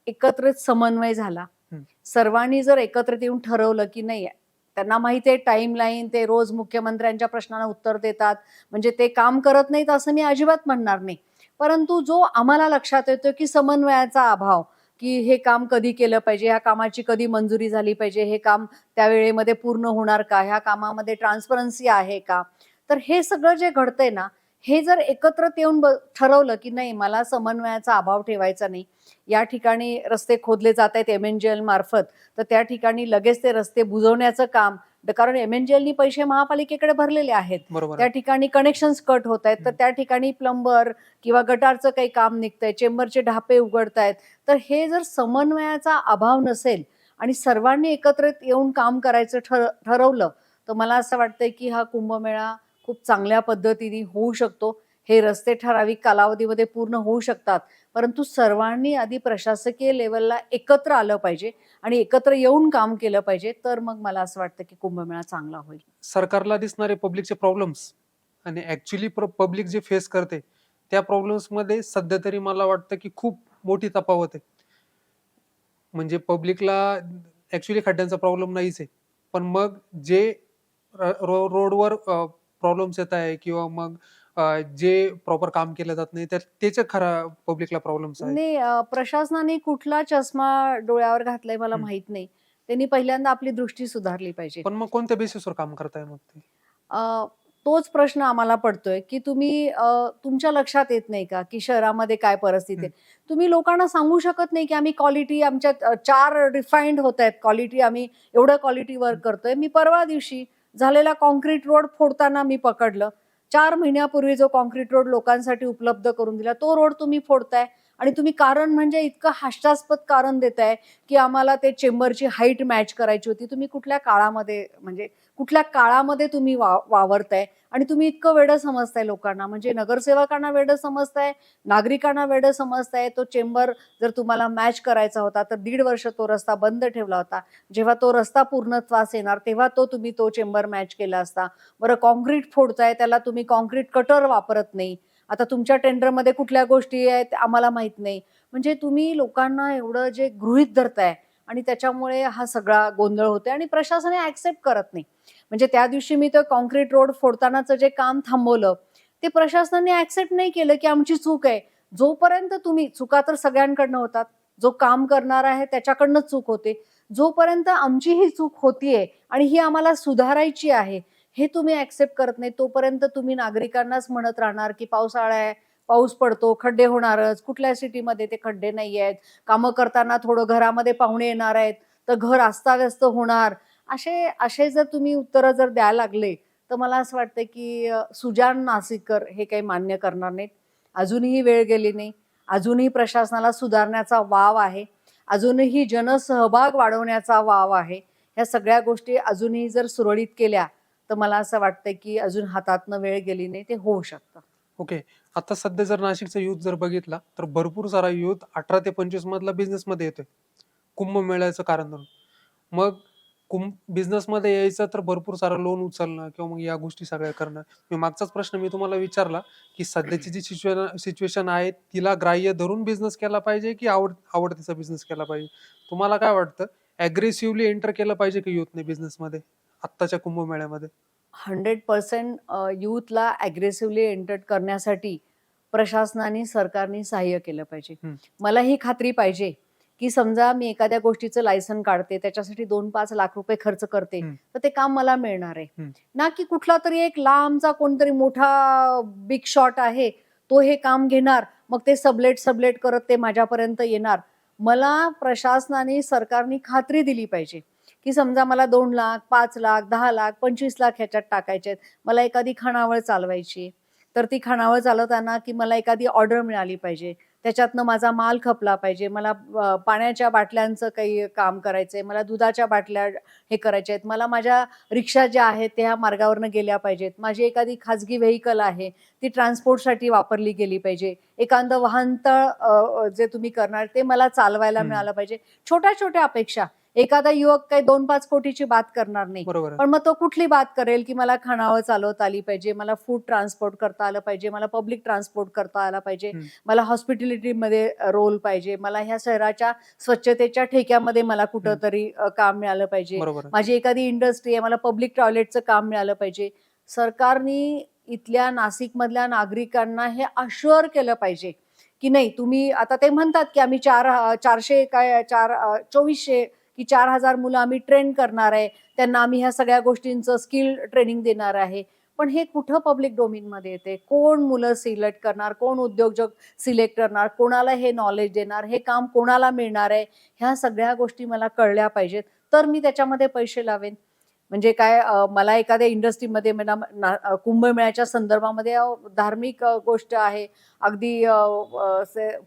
एकत्रित समन्वय झाला. हं. सर्वांनी जर एकत्रित येऊन ठरवलं, की नाही त्यांना माहिती आहे टाईमलाईन, ते रोज मुख्यमंत्र्यांच्या प्रश्नांना उत्तर देतात. म्हणजे ते काम करत नाहीत असं मी अजिबात म्हणणार नाही. परंतु जो आम्हाला लक्षात येतो, की समन्वयाचा अभाव, की हे काम कधी केलं पाहिजे, ह्या कामाची कधी मंजुरी झाली पाहिजे, हे काम त्या वेळेमध्ये पूर्ण होणार का? ह्या कामामध्ये ट्रान्सपरन्सी आहे का? तर हे सगळं जे घडतंय ना, हे जर एकत्रित येऊन ठरवलं, की नाही मला समन्वयाचा अभाव ठेवायचा नाही. या ठिकाणी रस्ते खोदले जात आहेत एम-एन-जे-एल मार्फत, तर त्या ठिकाणी लगेच ते रस्ते बुजवण्याचं काम कारण एम-एन-जे-एलनी पैसे महापालिकेकडे भरलेले आहेत. बरोबर त्या आहे. ठिकाणी कनेक्शन्स कट होत आहेत, तर हं. त्या ठिकाणी प्लंबर किंवा गटारचं काही काम निघतंय, चेंबरचे ढापे उघडतायत. तर हे जर समन्वयाचा अभाव नसेल आणि सर्वांनी एकत्रित येऊन काम करायचं ठरवलं, तर मला असं वाटतंय की हा कुंभमेळा खूप चांगल्या पद्धतीने होऊ शकतो. हे रस्ते ठराविक कालावधीमध्ये पूर्ण होऊ शकतात. परंतु सर्वांनी आधी प्रशासकीय लेव्हलला एकत्र आलं पाहिजे आणि एकत्र येऊन काम केलं पाहिजे. तर मग मला असं वाटतं की कुंभमेळा चांगला होईल. सरकारला दिसणारे पब्लिकचे प्रॉब्लेम्स आणि ॲक्चुअली पब्लिक जे फेस करते, त्या प्रॉब्लेम्समध्ये सध्या तरी मला वाटतं, की खूप मोठी तफावत आहे. म्हणजे पब्लिकला ॲक्चुअली खड्ड्यांचा प्रॉब्लेम नाहीच आहे. पण मग जे रोडवर प्रॉब्लेम्स येत आहे किंवा मग जे प्रॉपर काम केलं जात नाही, तर त्याचे खरा पब्लिकला प्रॉब्लेम्स आहेत. नाही प्रशासनाने कुठला चष्मा डोळ्यावर घातलाय मला हं. माहीत नाही. त्यांनी पहिल्यांदा आपली दृष्टी सुधारली पाहिजे. पण मग कोणत्या बेसिसवर काम करताय मग ते? अ, तोच प्रश्न आम्हाला पडतोय, की तुम्ही तुमच्या लक्षात येत नाही का, की शहरामध्ये काय परिस्थिती हं, आहे? तुम्ही लोकांना सांगू शकत नाही, की आम्ही क्वालिटी आमच्यात 4 रिफाइंड होतायत क्वालिटी आम्ही एवढं क्वालिटी वर्क हं, करतोय. मी परवा दिवशी झालेला काँक्रीट रोड फोडताना मी पकडलं. 4 महिन्यापूर्वी जो काँक्रीट रोड लोकांसाठी उपलब्ध करून दिला, तो रोड तुम्ही फोडताय आणि तुम्ही कारण म्हणजे इतकं हास्यास्पद कारण देताय, की आम्हाला ते चेंबरची हाईट मॅच करायची होती. तुम्ही कुठल्या काळामध्ये म्हणजे कुठल्या काळामध्ये तुम्ही वावरताय? आणि तुम्ही इतकं वेडं समजताय लोकांना, म्हणजे नगरसेवकांना वेडं समजताय, नागरिकांना वेडं समजताय. तो चेंबर जर तुम्हाला मॅच करायचा होता तर 1.5 वर्ष तो रस्ता बंद ठेवला होता. जेव्हा तो रस्ता पूर्णत्वास येणार तेव्हा तुम्ही तो चेंबर मॅच केला असता. बरं, काँक्रीट फोडताय, त्याला तुम्ही काँक्रीट कटर वापरत नाही. आता तुमच्या टेंडरमध्ये कुठल्या गोष्टी आहेत आम्हाला माहित नाही. म्हणजे तुम्ही लोकांना एवढं जे गृहीत धरताय आणि त्याच्यामुळे हा सगळा गोंधळ होतोय आणि प्रशासन हे ॲक्सेप्ट करत नाही. म्हणजे त्या दिवशी मी तो काँक्रीट रोड फोडतानाचं जे काम थांबवलं, ते प्रशासनाने ॲक्सेप्ट नाही केलं, की आमची चूक आहे. जोपर्यंत तुम्ही चुका तर सगळ्यांकडनं होतात. जो काम करणार आहे त्याच्याकडनंच चूक होते. जोपर्यंत आमची ही चूक होतीये आणि ही आम्हाला सुधारायची आहे, हे तुम्ही ॲक्सेप्ट करत नाही, तोपर्यंत तुम्ही नागरिकांनाच म्हणत राहणार, की पावसाळा आहे, पाऊस पडतो, खड्डे होणारच. कुठल्या सिटीमध्ये ते खड्डे नाहीयेत. कामं करताना थोडं घरामध्ये पाहुणे येणार आहेत, तर घर अस्ताव्यस्त होणार. असे असे जर तुम्ही उत्तरं जर द्यायला लागले, तर मला असं वाटतं, की सुजाण नाशिककर हे काही मान्य करणार नाहीत. अजूनही वेळ गेली नाही. अजूनही प्रशासनाला सुधारण्याचा वाव आहे. अजूनही जनसहभाग वाढवण्याचा वाव आहे. ह्या सगळ्या गोष्टी अजूनही जर सुरळीत केल्या, तर मला असं वाटतं, की अजून हातातनं वेळ गेली नाही. ते होऊ शकतं. ओके. आता सध्या जर नाशिकचा युथ जर बघितला तर भरपूर सारा युथ 18 ते 25 मधला बिझनेसमध्ये येतोय. कुंभमेळ्याचं कारण धरून. मग बिझनेसमध्ये यायचं तर भरपूर सारं लोन उचलणं किंवा मग या गोष्टी सगळ्या करणं. मागचाच प्रश्न मी तुम्हाला विचारला, की सध्याची जी सिच्युएशन आहे तिला ग्राह्य धरून बिझनेस केला पाहिजे, की आवडतीचा बिझनेस केला पाहिजे? तुम्हाला काय वाटतं? अग्रेसिव्हली एंटर केलं पाहिजे की युथने बिझनेसमध्ये आत्ताच्या कुंभमेळ्यामध्ये? 100% यूथला अग्रेसिव्हली एंटर करण्यासाठी प्रशासनाने, सरकारने सहाय्य केलं पाहिजे. हं, मला ही खात्री पाहिजे, की समजा मी एखाद्या गोष्टीचं लायसन काढते, त्याच्यासाठी 2-5 लाख रुपये खर्च करते, हं, तर ते काम मला मिळणार आहे. हं. ना की कुठलातरी एक लांबचा कोणतरी मोठा बिग शॉट आहे, तो हे काम घेणार, मग ते सबलेट करत ते माझ्यापर्यंत येणार. मला प्रशासनाने, सरकारने खात्री दिली पाहिजे, की समजा मला 2 लाख, 5 लाख, 10 लाख, 25 लाख ह्याच्यात टाकायचे आहेत. मला एखादी खानावळ चालवायची आहे. तर ती खानावळ चालवताना की मला एखादी ऑर्डर मिळाली पाहिजे. त्याच्यातनं माझा माल खपला पाहिजे. मला पाण्याच्या बाटल्यांचं काही काम करायचंय. मला दुधाच्या बाटल्या हे करायच्या आहेत. मला माझ्या रिक्षा ज्या आहेत त्या ह्या मार्गावरनं गेल्या पाहिजेत. माझी एखादी खाजगी व्हेइकल आहे, ती ट्रान्सपोर्टसाठी वापरली गेली पाहिजे. एखादं वाहनतळ जे तुम्ही करणार ते मला चालवायला हं. मिळालं पाहिजे. छोट्या-छोट्या अपेक्षा. एखादा युवक काही 2-5 कोटीची बात करणार नाही. बरोबर आहे. पण मग तो कुठली बात करेल, की मला खानावळ चालवता आली पाहिजे, मला फूड ट्रान्सपोर्ट करता आलं पाहिजे, मला पब्लिक ट्रान्सपोर्ट करता आला पाहिजे, हं, मला हॉस्पिटॅलिटीमध्ये रोल पाहिजे, मला ह्या शहराच्या स्वच्छतेच्या ठेक्यामध्ये मला हं. कुठेतरी काम मिळालं पाहिजे. बरोबर आहे. माझी एखादी इंडस्ट्री आहे, मला पब्लिक टॉयलेटचं काम मिळालं पाहिजे. सरकारनी इथल्या नाशिकमधल्या नागरिकांना हे अश्युअर केलं पाहिजे, की नाही तुम्ही आता ते म्हणतात, की आम्ही 400 काय 2400 की 4,000 मुलं आम्ही ट्रेन करणार आहे. त्यांना आम्ही ह्या सगळ्या गोष्टींचं स्किल ट्रेनिंग देणार आहे. पण हे कुठं पब्लिक डोमेनमध्ये येते? कोण मुलं सिलेक्ट करणार? कोण उद्योजक सिलेक्ट करणार? कोणाला हे नॉलेज देणार? हे काम कोणाला मिळणार आहे? ह्या सगळ्या गोष्टी मला कळल्या पाहिजेत. तर मी त्याच्यामध्ये पैसे लावेन. म्हणजे काय मला एखाद्या इंडस्ट्रीमध्ये म्हणा कुंभमेळ्याच्या संदर्भामध्ये धार्मिक गोष्ट आहे. अगदी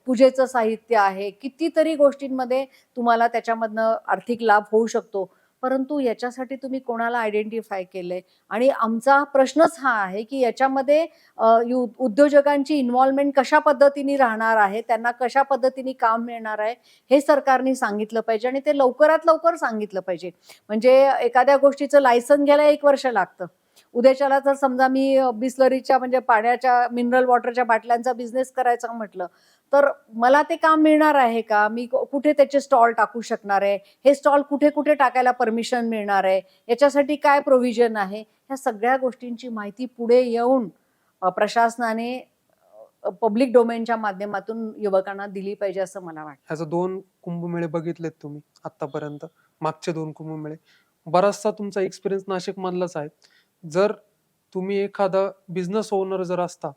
पूजेचं साहित्य आहे. कितीतरी गोष्टींमध्ये तुम्हाला त्याच्यामधनं आर्थिक लाभ होऊ शकतो. परंतु याच्यासाठी तुम्ही कोणाला आयडेंटिफाय केलंय? आणि आमचा प्रश्नच हा आहे, की याच्यामध्ये उद्योजकांची इन्व्हॉल्वमेंट कशा पद्धतीने राहणार आहे? त्यांना कशा पद्धतीने काम मिळणार आहे? हे सरकारने सांगितलं पाहिजे आणि ते लवकरात लवकर सांगितलं पाहिजे. म्हणजे एखाद्या गोष्टीचं लायसन घ्यायला 1 वर्ष लागतं. उद्याच्याला जर समजा मी बिसलरीच्या म्हणजे पाण्याच्या मिनरल वॉटरच्या बाटल्यांचा बिझनेस करायचा म्हटलं, तर मला ते काम मिळणार आहे का? मी कुठे त्याचे स्टॉल टाकू शकणार आहे? हे स्टॉल कुठे-कुठे टाकायला परमिशन मिळणार आहे? याच्यासाठी काय प्रोव्हिजन आहे? ह्या सगळ्या गोष्टींची माहिती पुढे येऊन प्रशासनाने पब्लिक डोमेनच्या माध्यमातून युवकांना दिली पाहिजे असं मला वाटतं. ह्याचे 2 कुंभमेळे बघितलेत तुम्ही आत्तापर्यंत. मागचे 2 कुंभमेळे. बराचसा तुमचा एक्सपिरियन्स नाशिकमधलाच आहे. जर तुम्ही एखादा बिझनेस ओनर जर असता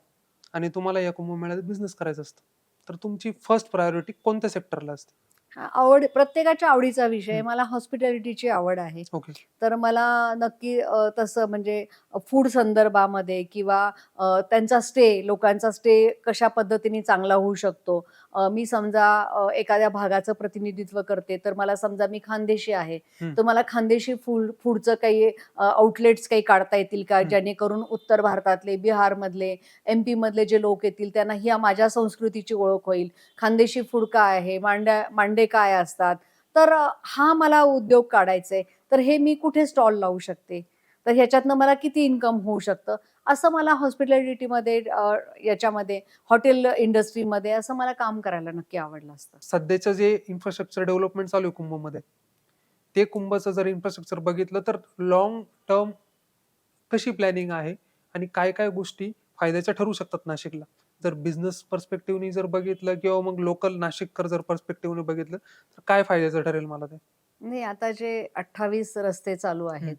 आणि तुम्हाला या कुंभमेळ्यात बिझनेस करायचा असतं, तर तुमची फर्स्ट प्रायोरिटी कोणत्या सेक्टरला असते? हां, आवड प्रत्येकाच्या आवडीचा विषय आहे. हं, मला हॉस्पिटॅलिटीची आवड आहे. ओके. तर मला नक्की तसं म्हणजे फूड संदर्भामध्ये किंवा त्यांचा स्टे, लोकांचा स्टे कशा पद्धतीने चांगला होऊ शकतो. मी समजा एखाद्या भागाचं प्रतिनिधित्व करते, तर मला समजा मी खानदेशी आहे, हं. तर मला खानदेशी फूडचं काही आउटलेट्स काही काढता येतील का? हं. जेणेकरून उत्तर भारतातले, बिहारमधले, MP मधले जे लोक येतील त्यांना ही माझ्या संस्कृतीची ओळख होईल. खानदेशी फूड काय आहे? मांडे काय असतात? तर हा मला उद्योग काढायचा आहे. तर हे मी कुठे स्टॉल लावू शकते? तर ह्याच्यातनं मला किती इन्कम होऊ शकतं? असं मला हॉस्पिटॅलिटीमध्ये याच्यामध्ये हॉटेल इंडस्ट्रीमध्ये असं मला काम करायला नक्की आवडलं असतं. सध्याचं जे इन्फ्रास्ट्रक्चर डेव्हलपमेंट चालू आहे कुंभमध्ये, ते कुंभचं जर इन्फ्रास्ट्रक्चर बघितलं तर लाँग टर्म कशी प्लॅनिंग आहे आणि काय-काय गोष्टी फायद्याच्या ठरू शकतात नाशिकला? जर बिझनेस पर्स्पेक्टिव्हनी जर बघितलं किंवा मग लोकल नाशिककर जर पर्स्पेक्टिव्हने बघितलं, तर काय फायद्याचं ठरेल मला ते? नाही, आता जे 28 रस्ते चालू हं, आहेत,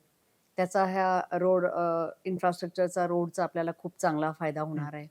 त्याचा ह्या इन्फ्रास्ट्रक्चरचा रोडचा आपल्याला खूप चांगला फायदा हं, होणार आहे.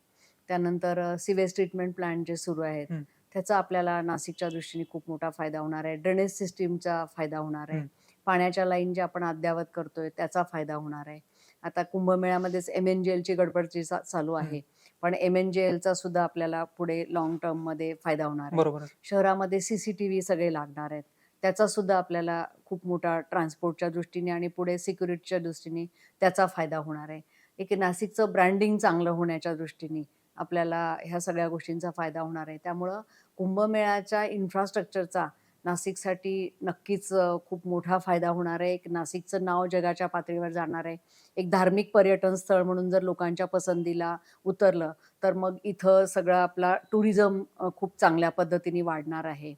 त्यानंतर सीवेज ट्रीटमेंट प्लांट जे सुरू आहेत, हं, त्याचा आपल्याला नाशिकच्या दृष्टीने खूप मोठा फायदा होणार आहे. ड्रेनेज सिस्टमचा फायदा होणार आहे. हं, पाण्याच्या लाईन ज्या आपण अद्ययावत करतोय, त्याचा फायदा होणार आहे. आता कुंभमेळ्यामध्येच MNGLची गडबड जी चालू हं. आहे, पण MNGLचा सुद्धा आपल्याला पुढे लाँग टर्ममध्ये फायदा होणार आहे. बरोबर आहे. शहरामध्ये CCTV सगळे लागणार आहेत. त्याचा सुद्धा आपल्याला खूप मोठा ट्रान्सपोर्टच्या दृष्टीने आणि पुढे सिक्युरिटीच्या दृष्टीने त्याचा फायदा होणार आहे. एक नाशिकचं ब्रँडिंग चांगलं होण्याच्या दृष्टीने आपल्याला ह्या सगळ्या गोष्टींचा फायदा होणार आहे. त्यामुळं कुंभमेळ्याच्या इन्फ्रास्ट्रक्चरचा नाशिकसाठी नक्कीच खूप मोठा फायदा होणार आहे. एक नाशिकचं नाव जगाच्या पातळीवर जाणार आहे. एक धार्मिक पर्यटन स्थळ म्हणून जर लोकांच्या पसंतीला उतरलं, तर मग इथं सगळा आपला टुरिझम खूप चांगल्या पद्धतीने वाढणार आहे.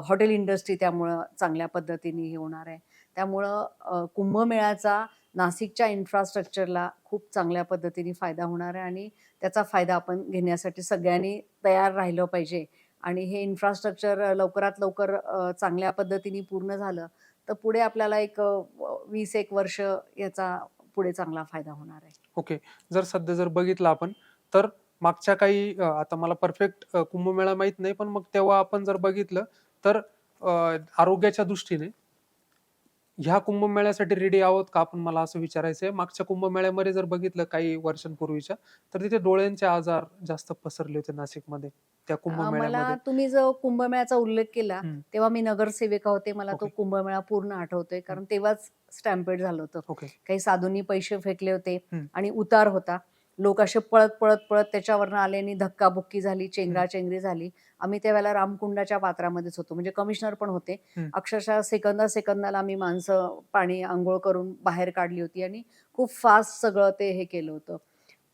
हॉटेल इंडस्ट्री त्यामुळं चांगल्या पद्धतीने हे होणार आहे. त्यामुळं कुंभमेळ्याचा नाशिकच्या इन्फ्रास्ट्रक्चरला खूप चांगल्या पद्धतीने फायदा होणार आहे आणि त्याचा फायदा आपण घेण्यासाठी सगळ्यांनी तयार राहिलं पाहिजे आणि हे इन्फ्रास्ट्रक्चर लवकरात लवकर चांगल्या पद्धतीने पूर्ण झालं, तर पुढे आपल्याला एक 20-1 वर्ष याचा पुढे चांगला फायदा होणार आहे. ओके. जर सध्या जर बघितलं आपण, तर मागच्या काही आता मला परफेक्ट कुंभमेळा माहीत नाही, पण मग तेव्हा आपण जर बघितलं, तर आरोग्याच्या दृष्टीने ह्या कुंभमेळ्यासाठी रेडी आहोत का आपण? मला असं विचारायचंय. मागच्या कुंभमेळ्यामध्ये जर बघितलं काही वर्षांपूर्वीच्या, तर तिथे डोळ्यांचे आजार जास्त पसरले होते नाशिकमध्ये, त्या मला कुंभमेळ्यामध्ये. तुम्ही जो कुंभमेळ्याचा उल्लेख केला, हं. तेव्हा मी नगरसेविका होते. मला तो ओके. कुंभमेळा पूर्ण आठवतोय, हं. कारण तेव्हाच स्टॅम्पेड झालं होतं. ओके. काही साधूंनी पैसे फेकले होते हं, आणि उतार होता. लोक असे पळत, पळत, पळत त्याच्यावरनं आले आणि धक्काबुक्की झाली, हं, चेंगराचेंगरी झाली. आम्ही त्यावेळेला रामकुंडाच्या पात्रामध्येच होतो. म्हणजे कमिशनर पण होते. हं. अक्षरशः सेकंदा-सेकंदाला आम्ही माणसं पाणी अंघोळ करून बाहेर काढली होती आणि खूप फास्ट सगळं ते हे केलं होतं.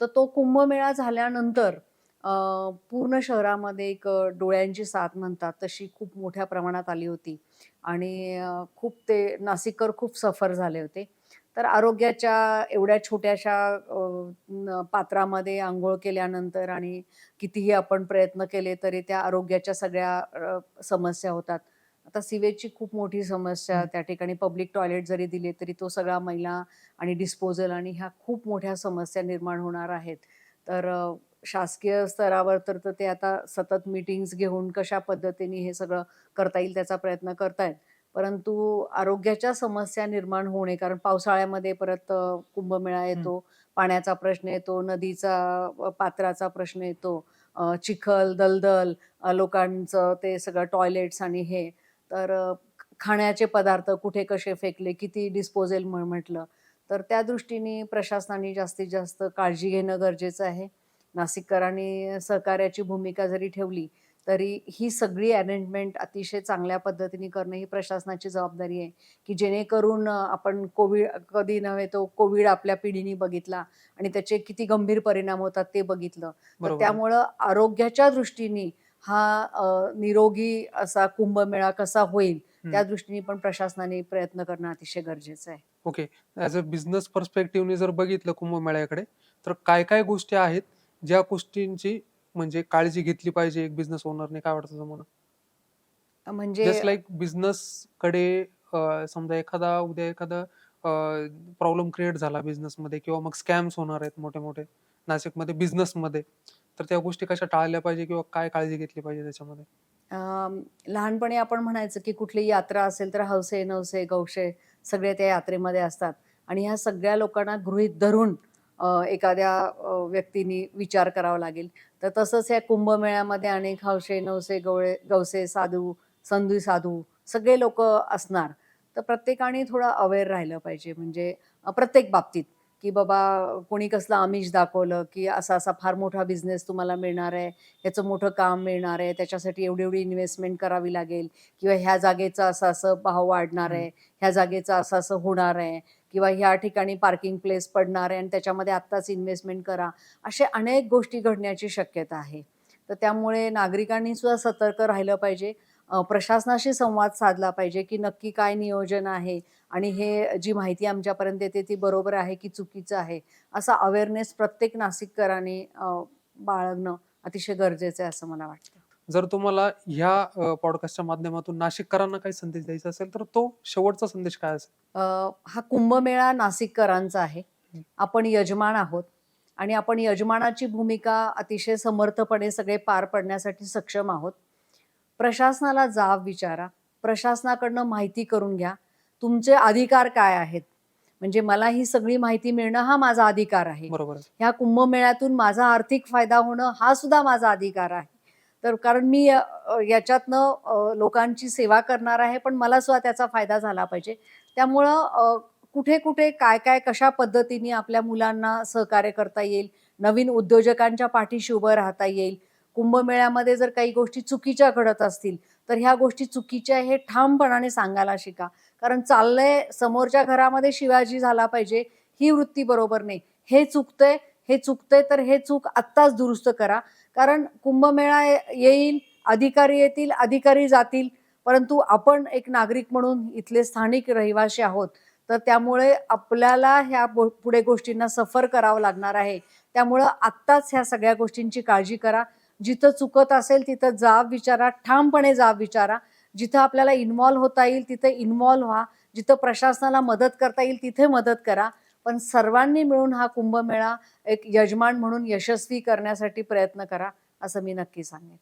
तर तो कुंभमेळा झाल्यानंतर अ, पूर्ण शहरामध्ये एक डोळ्यांची साथ म्हणतात तशी खूप मोठ्या प्रमाणात आली होती आणि खूप ते नाशिककर खूप सफर झाले होते. तर आरोग्याच्या एवढ्या छोट्याशा पात्रामध्ये अंघोळ केल्यानंतर आणि कितीही आपण प्रयत्न केले तरी त्या आरोग्याच्या सगळ्या समस्या होतात. आता सिवेजची खूप मोठी समस्या हं. त्या ठिकाणी पब्लिक टॉयलेट जरी दिले तरी तो सगळा मैला आणि डिस्पोजल आणि ह्या खूप मोठ्या समस्या निर्माण होणार आहेत. तर शासकीय स्तरावर तर ते आता सतत मीटिंग्स घेऊन कशा पद्धतीने हे सगळं करता येईल त्याचा प्रयत्न करतायत. परंतु आरोग्याच्या समस्या निर्माण होऊ नये कारण पावसाळ्यामध्ये परत कुंभमेळा हं. येतो, पाण्याचा प्रश्न येतो, नदीचा पात्राचा प्रश्न येतो, चिखल, दलदल, लोकांचं ते सगळं टॉयलेट्स आणि हे. तर खाण्याचे पदार्थ कुठे कसे फेकले, किती डिस्पोजेल म्हटलं, तर त्या दृष्टीने प्रशासनाने जास्तीत जास्त काळजी घेणं गरजेचं आहे. नाशिककरांनी सहकार्याची भूमिका जरी ठेवली, तरी ही सगळी अरेंजमेंट अतिशय चांगल्या पद्धतीने करणं ही प्रशासनाची जबाबदारी आहे, की जेणेकरून आपण कधी नव्हे तो कोविड आपल्या पिढीने बघितला आणि त्याचे किती गंभीर परिणाम होतात ते बघितलं. तर बरोबर आहे. त्यामुळं आरोग्याच्या दृष्टीने हा निरोगी असा कुंभमेळा कसा होईल, हं. त्या दृष्टीने पण प्रशासनाने प्रयत्न करणं अतिशय गरजेचं आहे. ओके. ॲज अ बिझनेस पर्स्पेक्टिव्हने जर बघितलं कुंभमेळ्याकडे, तर काय-काय गोष्टी आहेत, ज्या गोष्टींची म्हणजे काळजी घेतली पाहिजे एक बिझनेस ओनरने, काय वाटतं तुम्हाला? म्हणजे जस्ट लाइक बिझनेसकडे समजा उद्या एखादा प्रॉब्लेम क्रिएट झाला बिझनेसमध्ये किंवा मग स्कॅम्स होणार आहेत मोठे-मोठे नाशिकमध्ये बिझनेसमध्ये, तर त्या गोष्टी कशा टाळल्या पाहिजे किंवा काय काळजी घेतली पाहिजे त्याच्यामध्ये? लहानपणी आपण म्हणायचं, की कुठली यात्रा असेल तर हौसे-नवसे, गौशे सगळे त्या यात्रेमध्ये असतात आणि ह्या सगळ्या लोकांना गृहीत धरून एखाद्या व्यक्तीनी विचार करावा लागेल. तर तसंच या कुंभमेळ्यामध्ये अनेक हौसे, नवसे, गवसे, साधू, संधी साधू सगळे लोकं असणार. तर प्रत्येकाने थोडं अवेअर राहिलं पाहिजे. म्हणजे प्रत्येक बाबतीत, की बाबा कोणी कसलं आमिष दाखवलं, की असा-असा फार मोठा बिझनेस तुम्हाला मिळणार आहे, ह्याचं मोठं काम मिळणार आहे, त्याच्यासाठी एवढी-एवढी इन्व्हेस्टमेंट करावी लागेल किंवा ह्या जागेचा असं-असं भाव वाढणार हं. आहे, ह्या जागेचं असं-असं होणार आहे किंवा ह्या ठिकाणी पार्किंग प्लेस पडणार आहे आणि त्याच्यामध्ये आत्ताच इन्व्हेस्टमेंट करा. अशा अनेक गोष्टी घडण्याची शक्यता आहे. तर त्यामुळे नागरिकांनी सुद्धा सतर्क राहिलं पाहिजे. प्रशासनाशी संवाद साधला पाहिजे, की नक्की काय नियोजन आहे आणि हे जी माहिती आमच्यापर्यंत येते ती बरोबर आहे की चुकीचं आहे. असा अवेअरनेस प्रत्येक नाशिककरांनी बाळगणं अतिशय गरजेचं आहे असं मला वाटतं. जर तुम्हाला ह्या पॉडकास्टच्या माध्यमातून नाशिककरांना काही संदेश द्यायचा असेल, तर तो शेवटचा संदेश काय असेल? हा कुंभमेळा नाशिककरांचा आहे. हं. आपण यजमान आहोत आणि आपण यजमानाची भूमिका अतिशय समर्थपणे सगळे पार पाडण्यासाठी सक्षम आहोत. प्रशासनाला जाब विचारा. प्रशासनाकडनं माहिती करून घ्या. तुमचे अधिकार काय आहेत? म्हणजे मला ही सगळी माहिती मिळणं हा माझा अधिकार आहे. बरोबर आहे. ह्या कुंभमेळ्यातून माझा आर्थिक फायदा होणं हा सुद्धा माझा अधिकार आहे. तर कारण मी याच्यातनं लोकांची सेवा करणार आहे, पण मला सुद्धा त्याचा फायदा झाला पाहिजे. त्यामुळं कुठे-कुठे, काय-काय, कशा पद्धतीने आपल्या मुलांना सहकार्य करता येईल, नवीन उद्योजकांच्या पाठीशी उभं राहता येईल. कुंभमेळ्यामध्ये जर काही गोष्टी चुकीच्या घडत असतील, तर ह्या गोष्टी चुकीच्या आहे हे ठामपणाने सांगायला शिका. कारण चाललंय समोरच्या घरामध्ये शिवाजी झाला पाहिजे, ही वृत्ती बरोबर नाही. हे चुकतंय, हे चुकतंय, तर हे चूक आत्ताच दुरुस्त करा. कारण कुंभमेळा येईल, अधिकारी येतील, अधिकारी जातील, परंतु आपण एक नागरिक म्हणून इथले स्थानिक रहिवासी आहोत. तर त्यामुळे आपल्याला ह्या पुढे गोष्टींना सफर करावं लागणार आहे. त्यामुळं आत्ताच ह्या सगळ्या गोष्टींची काळजी करा. जिथं चुकत असेल तिथं जाब विचारा, ठामपणे जाब विचारा. जिथं आपल्याला इन्व्हॉल्व होता येईल तिथं इन्व्हॉल्व व्हा. जिथं प्रशासनाला मदत करता येईल तिथे मदत करा. पण सर्वांनी मिळून हा कुंभमेळा एक यजमान म्हणून यशस्वी करण्यासाठी प्रयत्न करा, असं मी नक्की सांगेन.